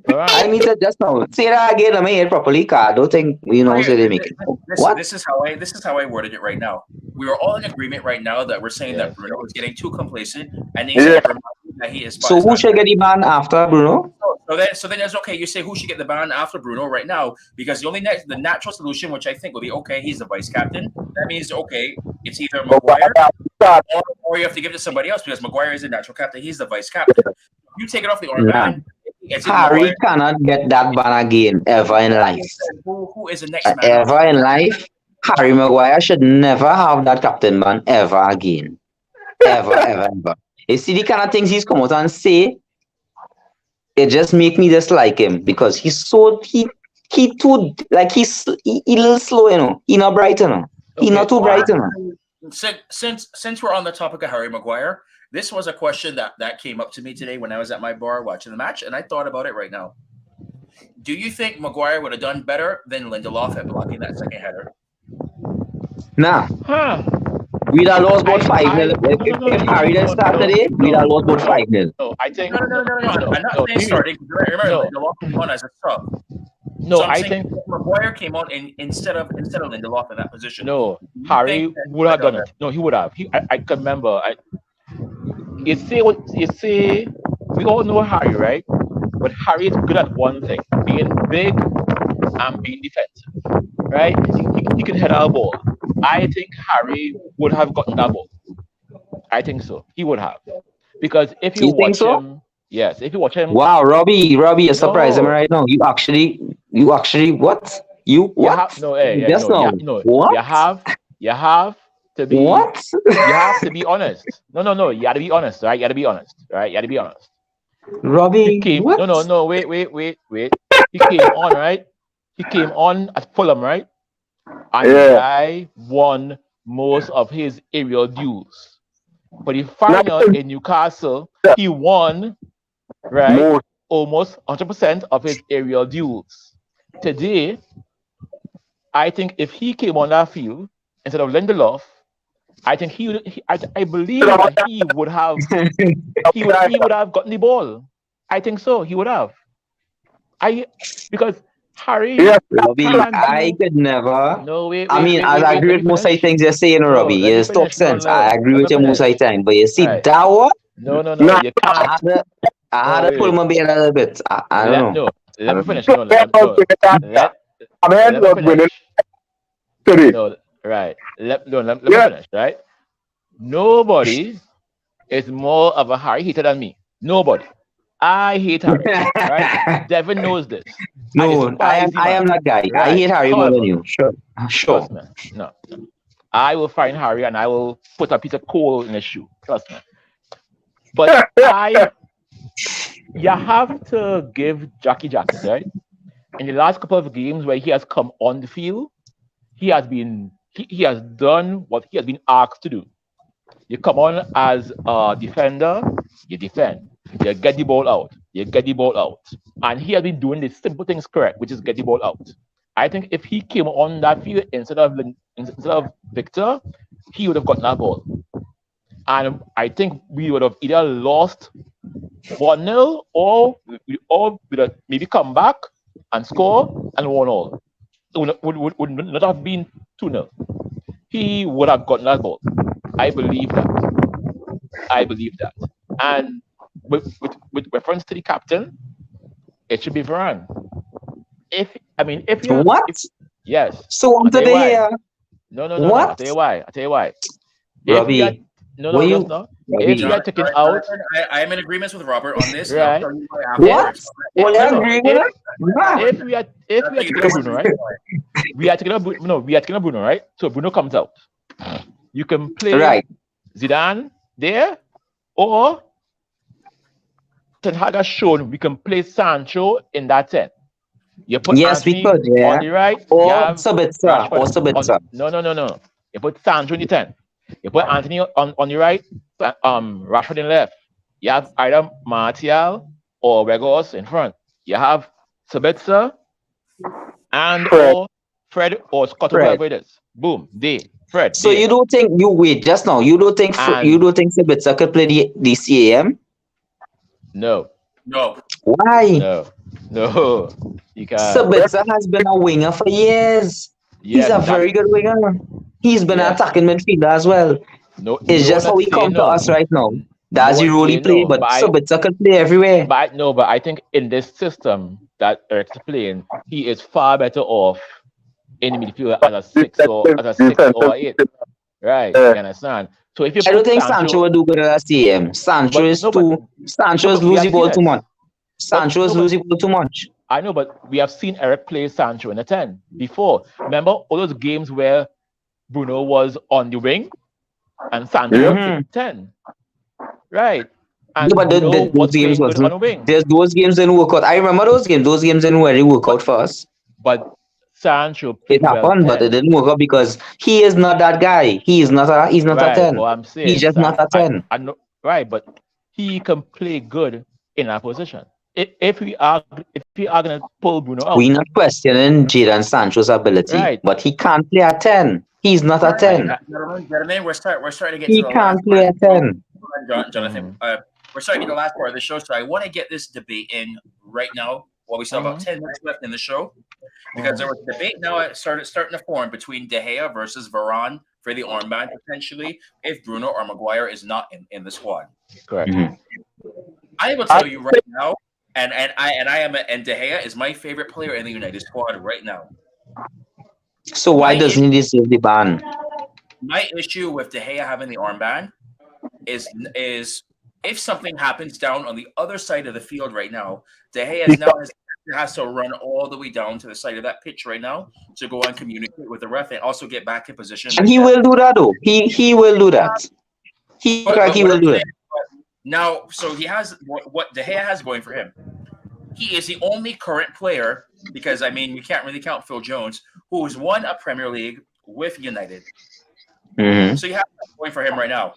All right. I need to just now say that again. I mean it properly. Cause I don't think we know say they make it. What? This is how I worded it right now. We are all in agreement right now that we're saying that Yes. Bruno is getting too complacent and needs to Yeah. remind you that he is. So who should get the ban after Bruno? So then it's okay. You say who should get the ban after Bruno right now because the natural solution, which I think will be okay, he's the vice captain. That means okay, it's either Maguire or you have to give it to somebody else because Maguire is the natural captain. He's the vice captain. You take it off the armband. It's Harry Maguire. cannot get that ban again ever in life. Who is the next man? Ever in life, Harry Maguire should never have that captain ban ever again. Ever, ever, ever. You see the kind of things he's come out and say, it just make me dislike him because he's too like he's a little slow, you know. He not bright, you know. He not too bright, you know. Since we're on the topic of Harry Maguire, this was a question that came up to me today when I was at my bar watching the match, and I thought about it right now. Do you think Maguire would have done better than Lindelof at blocking that second header? Nah. Huh. We'd have lost about 5-0. If Harry didn't start today, we'd have lost about 5-0. No, I think. No. I'm not saying starting. Remember, Lindelof came on as a sub. No, So I'm I saying think. Maguire came on instead of Lindelof in that position. No, You Harry think that would have he would done have it. No, he would have. I can remember. You say what you say. We all know Harry, right? But Harry is good at one thing: being big and being defensive. Right? He can head our ball. I think Harry would have gotten that ball. I think so. He would have. Because if you You think watch so? him, yes, if you watch him, Wow, Robbie, you're surprising me No. right now. You actually what? You you what? have no, hey, Just no, now. no. What? You have to be. What? You have to be honest. No. You got to be honest, right? You got to be honest, right? You got to be honest. He Robbie, came. what? No. Wait. He came on, right? He came on at Fulham, right? And the Yeah. guy won most of his aerial duels. But the final in Newcastle, he won, right? More. Almost 100% of his aerial duels. Today, I think if he came on that field instead of Lindelof, I think I believe that he would have he would have gotten the ball. I think so. He would have. Because Harry. Yeah. Robbie, Can't I do- could never. No, wait. I mean, I agree with most of the things you're saying, Robbie. let me You talk finish. No, sense. no. I agree Let with me you most of the finish. time. But you see, Right. that one, No. No. You I can't. had to pull my beard a little bit. I don't know. Let me finish. Ahmed was Let me winning finish. today. No, right. Let me Yeah. finish, right? Nobody is more of a Harry hater than me. Nobody. I hate Harry, right? Devin knows this. No, I despise the am man. that guy. I Right. hate Harry more However, than you. Sure. Trust me. No. I will find Harry and I will put a piece of coal in his shoe. Trust me. But you have to give Jackie Jackson, right? In the last couple of games where he has come on the field, he has done what he has been asked to do. You come on as a defender, you defend. You get the ball out. And he has been doing the simple things correct, which is get the ball out. I think if he came on that field instead of Victor, he would have gotten that ball. And I think we would have either lost 1-0 or we would have maybe come back and score and 1-1. It would not have been 2-0. He would have gotten that ball. I believe that. And with reference to the captain, it should be Varane. If you What? yes. So on I'll tell you today why. here, No. What? I'll tell you why. Robbie, No. Robbie, If you are taking out, I am in agreement with Robert on this. Right. I'll tell you why What? afterwards. Well, I agree with it. Nah. if we are taking out Bruno, right? We are taking out Bruno, right? So Bruno comes out. You can play Right. Zidane there, or Ten Hag has shown we can play Sancho in that 10. You put Yes, we Anthony could, yeah. on the right. Or you have Sabitzer. Rashford Or Sabitzer. No. You put Sancho in the 10. You put Anthony on the right, Rashford in left. You have either Martial or Weghorst in front. You have Sabitzer and Fred. or Fred or Scott, Fred. whoever it is. Boom, Fred. So there. you don't think you wait just now? You don't think And- Sabitzer could play the CAM? No, No. Why? no. You can. Sabitzer has been a winger for years. He's Yes, a that. very good winger. He's been an Yes. attacking midfielder as well. No, It's no just one how is he saying come to no. us right now. No That's the one's role he saying play, no. but Sabitzer can play everywhere. But I think in this system that Eric's playing, he is far better off in the midfield as a six or eight. Right. Uh, You understand? So if you I don't put think Sancho Sancho, will do good at CM. Sancho but is no, but too. Sancho no, is but we losing have seen ball too it. much. But Sancho is no, but losing ball too much. I know, but we have seen Eric play Sancho in the 10 before. Remember all those games where Bruno was on the wing and Sancho yeah. was taking 10. Right. Yeah, And but Bruno those was games playing good on wasn't. the wing. Those games didn't work out. I remember those games. Those games didn't really work But out for us. but Sancho It played well happened, but it 10. didn't work out because he is not that guy. He is not a. He's not a Right. 10. But I'm He's saying just not a 10. I know right, but he can play good in that position. If we are gonna pull Bruno out, We not questioning Jadon Sancho's ability, right, but he can't play a 10. He's not All a right, right, 10. gentlemen, we're starting to get to He the last can't part play of a the show. 10. Jonathan, we're starting to get the last part of the show, so I want to get this debate in right now while we still have about 10 minutes left in the show, because there was a debate now starting to form between De Gea versus Varane for the armband potentially if Bruno or Maguire is not in the squad. correct. Mhm. I will tell you right now, and De Gea is my favorite player in the United squad right now. So why doesn't he deserve the ban? My issue with De Gea having the armband is if something happens down on the other side of the field right now, De Gea now has to run all the way down to the side of that pitch right now to go and communicate with the ref and also get back in position. And he will do that though. He will do that. He But will what I'm do saying, that. now, so he has what De Gea has going for him. He is the only current player, because I mean you can't really count Phil Jones, who has won a Premier League with United. Mhm. So you have that going for him right now.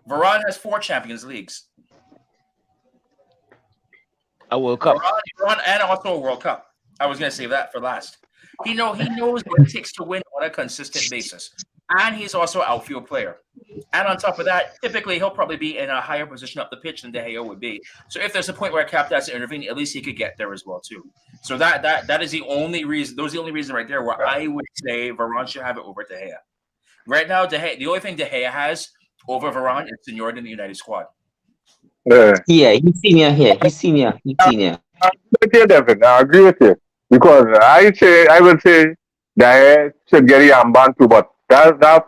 Varane has 4 Champions Leagues. A World Cup. Varane and also a World Cup. I was going to save that for last. He knows what it takes to win on a consistent basis. And he's also an outfield player. And on top of that, typically he'll probably be in a higher position up the pitch than De Gea would be. So if there's a point where a captain has to intervene, at least he could get there as well too. So that is the only reason. Those are the only reason right there where I would say Varane should have it over De Gea. Right now, the only thing De Gea has over Varane is seniority in the United squad. Yeah, he's senior here. He's senior. He's senior. I agree with you, Devin. I agree with you. Because I would say that should get the armband too, but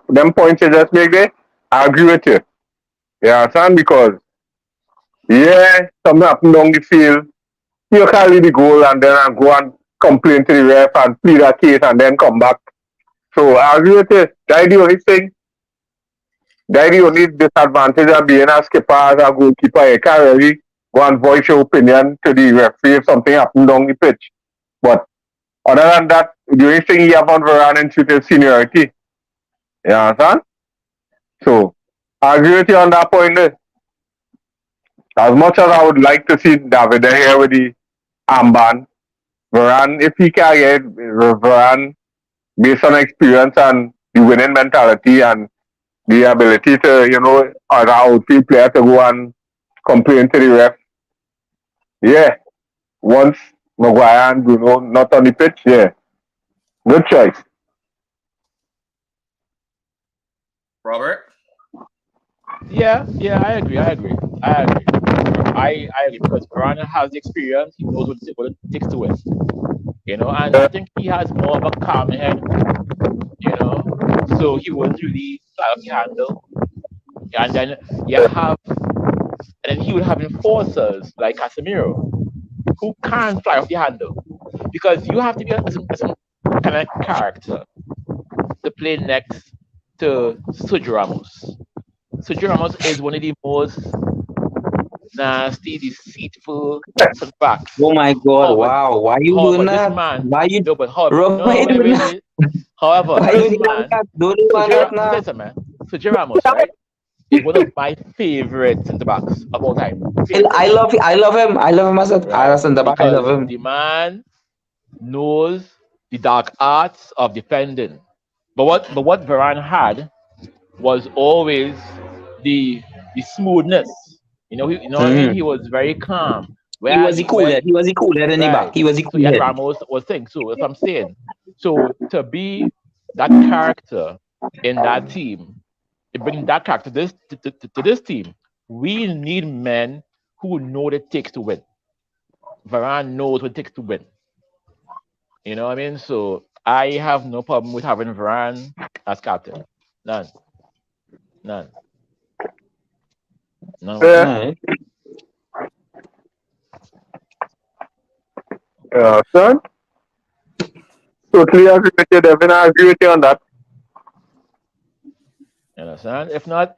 them points you just make there, I agree with you. You understand? Because, yeah, something happened down the field, you can't leave the goal and then I go and complain to the ref and plead a case and then come back. So I agree with you. That's the only thing. That's the only disadvantage of being a skipper as a goalkeeper. You can't really go and voice your opinion to the referee if something happened down the pitch. But other than that, the only thing you have on Varane and shoot is seniority. You understand? So I agree with you on that point there. As much as I would like to see David here with the armband, Varane, if he can get Varane based on experience and the winning mentality and the ability to, as an outfield player to go and complain to the ref. Yeah. Once Maguire and Bruno not on the pitch, yeah. Good choice. Robert? Yeah, I agree. I agree because Varane has the experience. He knows what it takes to win. And I think he has more of a calm head. So he wouldn't really fly off the handle. And then he would have enforcers like Casemiro who can't fly off the handle, because you have to be a certain kind of character to play next to Sergio Ramos. Sergio Ramos is one of the most nasty, deceitful backs. Oh my God! However, Wow! Why you doing this that? man, Why you? no, but however, Rob, no, why you doing that? wait. However, Why this you doing man, that? Don't do that now. listen, man, Sergio Ramos, right, is one of my favorite centre backs of all time. I love him. I love him as a centre back. I Because love him. the man knows the dark arts of defending. But what Varane had was always the smoothness What I mean? He was very calm. He was the coolhead. He was the coolhead in the back. Right. He was the So you had coolhead. Ramos was saying. So as I'm saying, so to be that character in that team, to bring that character to this team, we need men who know what it takes to win. Varane knows what it takes to win. You know what I mean? So I have no problem with having Varane as captain. None. None. None whatsoever. Alright. Son, totally agree with you, Devin. I agree with you on that. You understand? If not,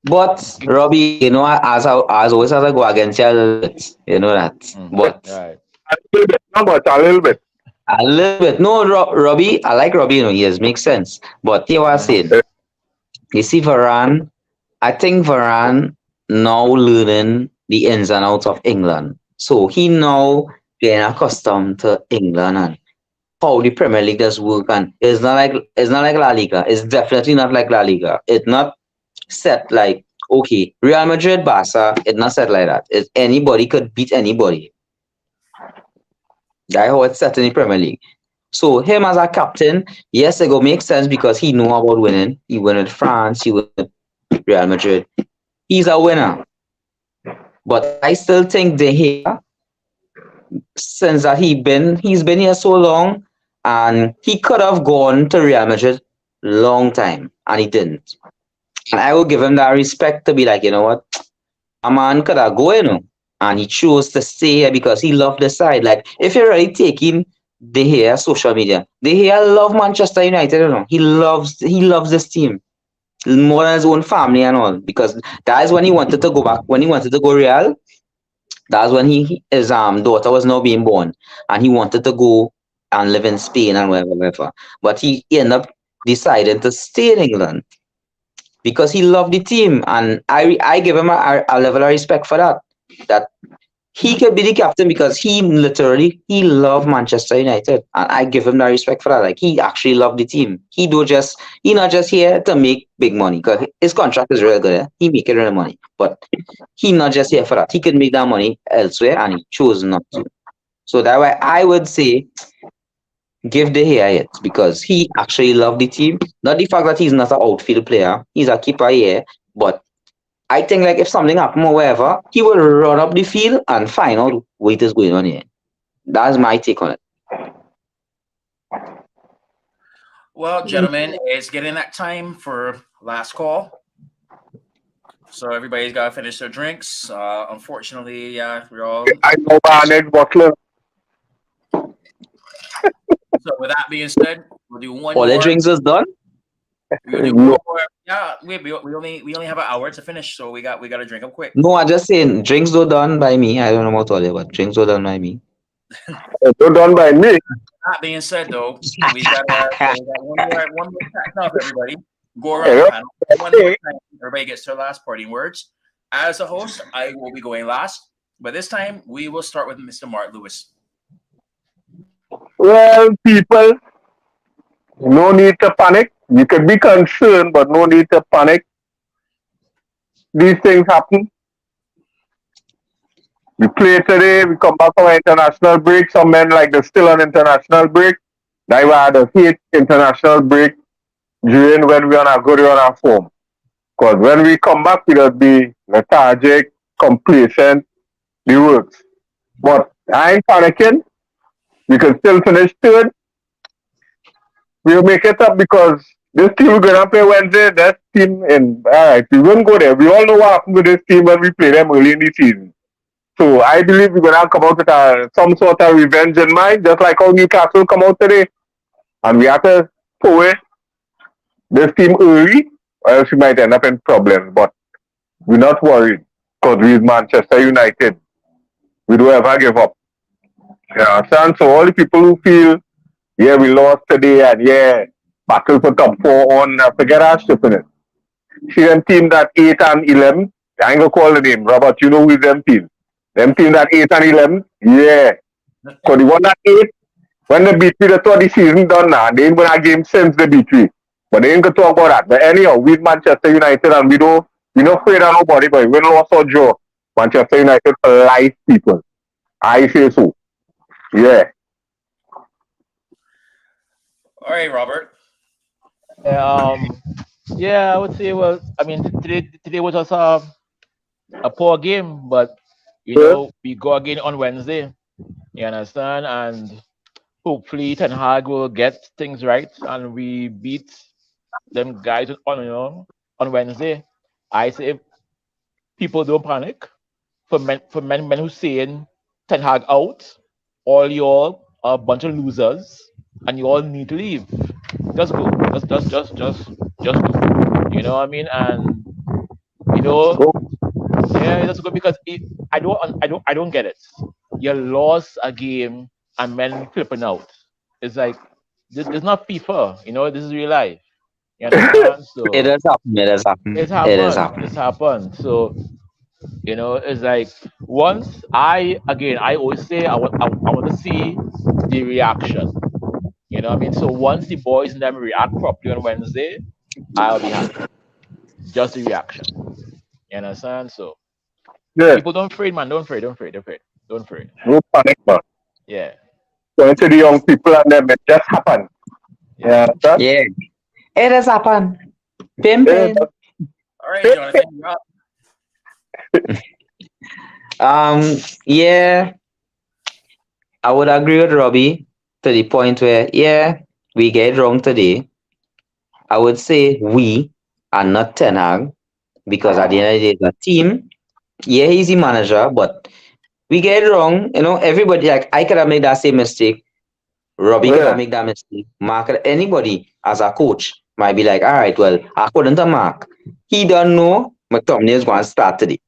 But Robbie, as always as I go against you a little bit, you know that. But right. A little bit, not much, a little bit. a little bit. No, Robbie, I like Robbie, yes, makes sense. But here what I said. You see Varane, I think Varane now learning the ins and outs of England. So he now getting accustomed to England and how the Premier League does work, and it's not like La Liga. It's definitely not like La Liga. It's not set like, okay, Real Madrid, Barca. It's not set like that. It's anybody could beat anybody. That's how it's set in the Premier League. So him as a captain, yes, it go make sense because he know about winning. He won at France. He won at Real Madrid. He's a winner. But I still think De Gea, since that he's been here so long, and he could have gone to Real Madrid long time, and he didn't. And I will give him that respect to be like, you know what, a man could have gone, and he chose to stay here because he loved the side. Like if you're really taking De Gea social media, De Gea love Manchester United. He loves this team more than his own family and all, because that is when he wanted to go back. When he wanted to go Real, that's when his daughter was now being born, and he wanted to go and live in Spain and wherever. But he ended up deciding to stay in England because he loved the team, and I give him a level of respect for that. That he could be the captain because he loved Manchester United, and I give him that respect for that. Like he actually loved the team. He not just here to make big money because his contract is real good. He make it real money, but he not just here for that. He could make that money elsewhere, and he chose not to. So that way, I would say give De Gea it because he actually loved the team. Not the fact that he's not an outfield player. He's a keeper here, but I think like if something happened or whatever, he will run up the field and find out what is going on here. That's my take on it. Well, gentlemen, it's getting that time for last call. So everybody's got to finish their drinks. Unfortunately, we're all. I know my next bottle. So with that being said, we'll do one All more. the drinks is done. We'll do one more. Yeah, we only have an hour to finish, so we got to drink them quick. No, I'm just saying drinks are done by me. I don't know about all that, but drinks are done by me. They're done by me. That being said, though, we got one more time off, everybody. Go around the panel. One more time. Everybody gets their last parting words. As a host, I will be going last, but this time we will start with Mr. Mark Lewis. Well, people, no need to panic. You can be concerned, but no need to panic. These things happen. We play today, we come back from an international break. Some men like they're still on international break. They had a hate international break during when we're on a good run of form. Because when we come back, we'll be lethargic, complacent, the works. But I ain't panicking. We can still finish third. We'll make it up because this team we're gonna play Wednesday, that team alright, we won't go there. We all know what happened with this team when we play them early in the season. So I believe we're gonna come out with some sort of revenge in mind, just like how Newcastle come out today. And we have to pull this team early, or else we might end up in problems. But we're not worried because we're Manchester United. We don't ever give up. You understand? So all the people who feel, yeah, we lost today and yeah, battle for top 4 on, forget our shit in it. See them team that 8 and 11, I ain't gonna call the name, Robert, you know who is them team. Them team that 8 and 11, yeah. Because the one that 8, when they beat me, they thought the season done now. They ain't win a game since they beat me. But they ain't gonna talk about that. But anyhow, we're Manchester United and we don't You're not afraid of nobody, but win, loss, or draw, Manchester United for life, people. I say so. Yeah. All right, Robert. Um, yeah, I would say. Well, I mean, today was just a poor game, but Yeah. we go again on Wednesday. You understand? And hopefully Ten Hag will get things right, and we beat them guys on Wednesday. I say people don't panic. For men who saying Ten Hag out, all y'all are a bunch of losers, and you all need to leave. Just go. Just go. You know what I mean? And you know, Go. yeah, that's good because I don't get it. You lost a game and men flipping out. It's like this is not FIFA. This is real life. You understand? It So has happened. It has happened. it's It has happened. happened. It's happened. So it's like once I always say I want to see the reaction. You know what I mean? So once the boys and them react properly on Wednesday, I'll be happy. Just the reaction. You understand? So Yeah. people don't afraid, man. Don't afraid. Don't afraid. Don't afraid. Don't afraid. No panic, man. Yeah. Going to the young people and them, it just happened. Yeah. Yeah. That, Yeah. It has happened. yeah, Pimpin'. All right, Jonathan, you're up. Yeah, I would agree with Robbie to the point where, yeah, we get it wrong today. I would say we are not Ten Hag because at the end of the day, the team, yeah, he's the manager, but we get it wrong. Everybody, like, I could have made that same mistake. Robbie could have yeah. made that mistake. Mark, anybody as a coach might be like, all right, well, according to Mark, he don't know McTominay is going to start today,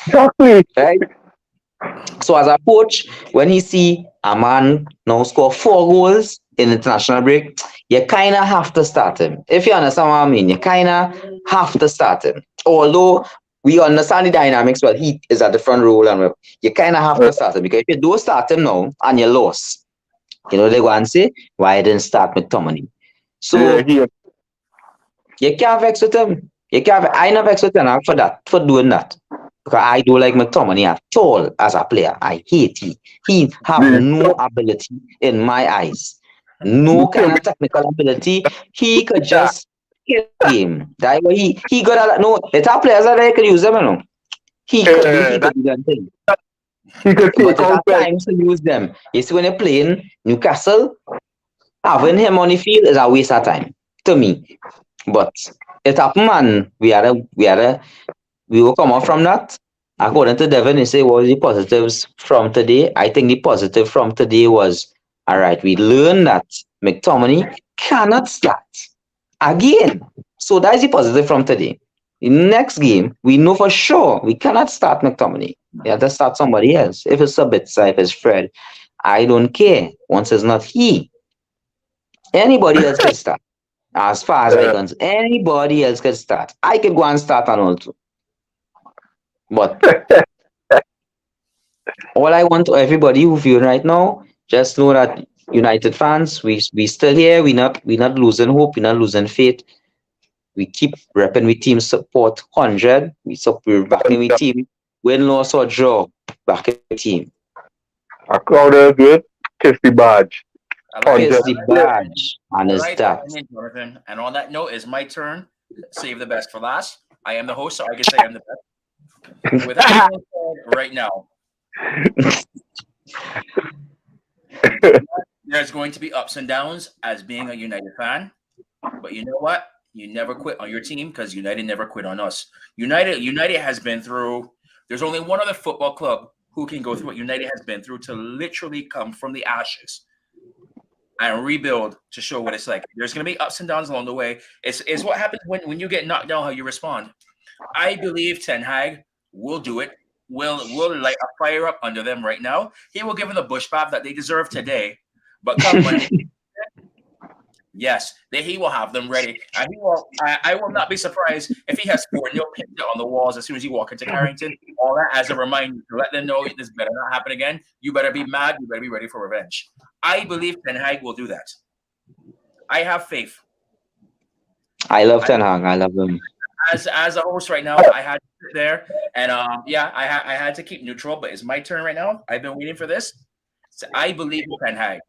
Exactly. right? So as a coach, when he see a man now score 4 goals in international break, you kind of have to start him. If you understand what I mean, you kind of have to start him. Although we understand the dynamics, but he is at the front role, and you kind of have to start him because if you don't start him now and you lost, they go and say, why didn't start McTominay? Yeah, So he you can't vex with him. I never vex with him for doing that. Because I don't like McTominay at all as a player. I hate him. He have the, no ability in my eyes. No the kind thing of technical ability. He could that just kill the game. That way he got a no. It's our players that could use them, He could do that that thing. he could But take it's out our time to use them. You see when you're playing Newcastle, having him on the field is a waste of time to me. But it happened, man. We will come out from that. According to Devin, he said, what was the positives from today? I think the positive from today was, all right, we learned that McTominay cannot start again. So that is the positive from today. In the next game, we know for sure we cannot start McTominay. We have to start somebody else. If it's Sabitzer, if it's Fred, I don't care. Once it's not he, anybody else can start. As far as I can, anybody else can start. I could go and start an all too. But all I want to everybody who feel right now, just know that United fans, we still here. We not losing hope. We're not losing faith. We keep repping with team support 100. We're backing with team. Win, loss or draw, back with team. a crowd is good. Kiss the badge. I like it. Kiss 100. the I like that opinion. badge, and I it's like that that. opinion, Jonathan. And on that note, it's my turn. Save the best for last. I am the host, so I can say I'm the best. With that being said, right now, there's going to be ups and downs as being a United fan. But you know what? You never quit on your team because United never quit on us. United has been through. There's only one other football club who can go through what United has been through to literally come from the ashes and rebuild to show what it's like. There's going to be ups and downs along the way. It's what happens when you get knocked down, how you respond. I believe Ten Hag will do it. Will light a fire up under them right now. He will give them the bush bath that they deserve today. But come Monday, yes, he will have them ready. And I will not be surprised if he has 4-0 pinned on the walls as soon as you walk into Carrington. All that as a reminder to let them know this better not happen again. You better be mad. You better be ready for revenge. I believe Ten Hag will do that. I have faith. I love Ten Hag. I love him. as a host right now, I had to sit there and I had to keep neutral, but it's my turn right now. I've been waiting for this. So I believe in Ten Hag.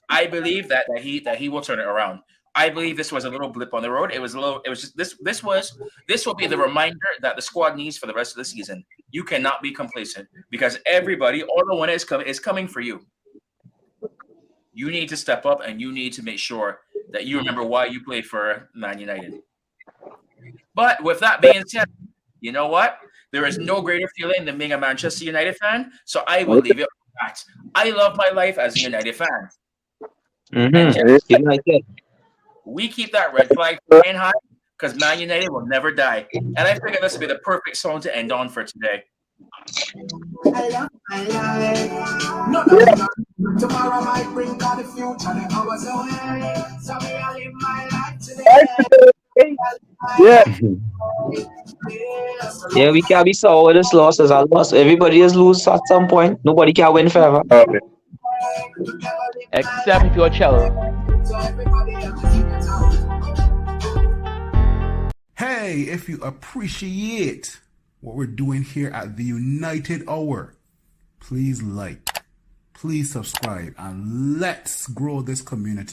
I believe that he will turn it around. I believe this was a little blip on the road. It was just this will be the reminder that the squad needs for the rest of the season. You cannot be complacent because everybody, all the one is coming for you. You need to step up and you need to make sure that you remember why you played for Man United. But with that being said, you know what? There is no greater feeling than being a Manchester United fan. So I will leave it at that. I love my life as a United fan. United. We keep that red flag flying high because Man United will never die. And I figure this will be the perfect song to end on for today. I love my life. No, tomorrow might bring down the future, the hours away. So I live my life today. Yeah. Yeah, we can't be sour with this loss as a loss. Everybody has lose at some point. Nobody can win forever. Okay. Except if you're Chelsea. Hey, if you appreciate what we're doing here at the United Hour, please like, please subscribe, and let's grow this community.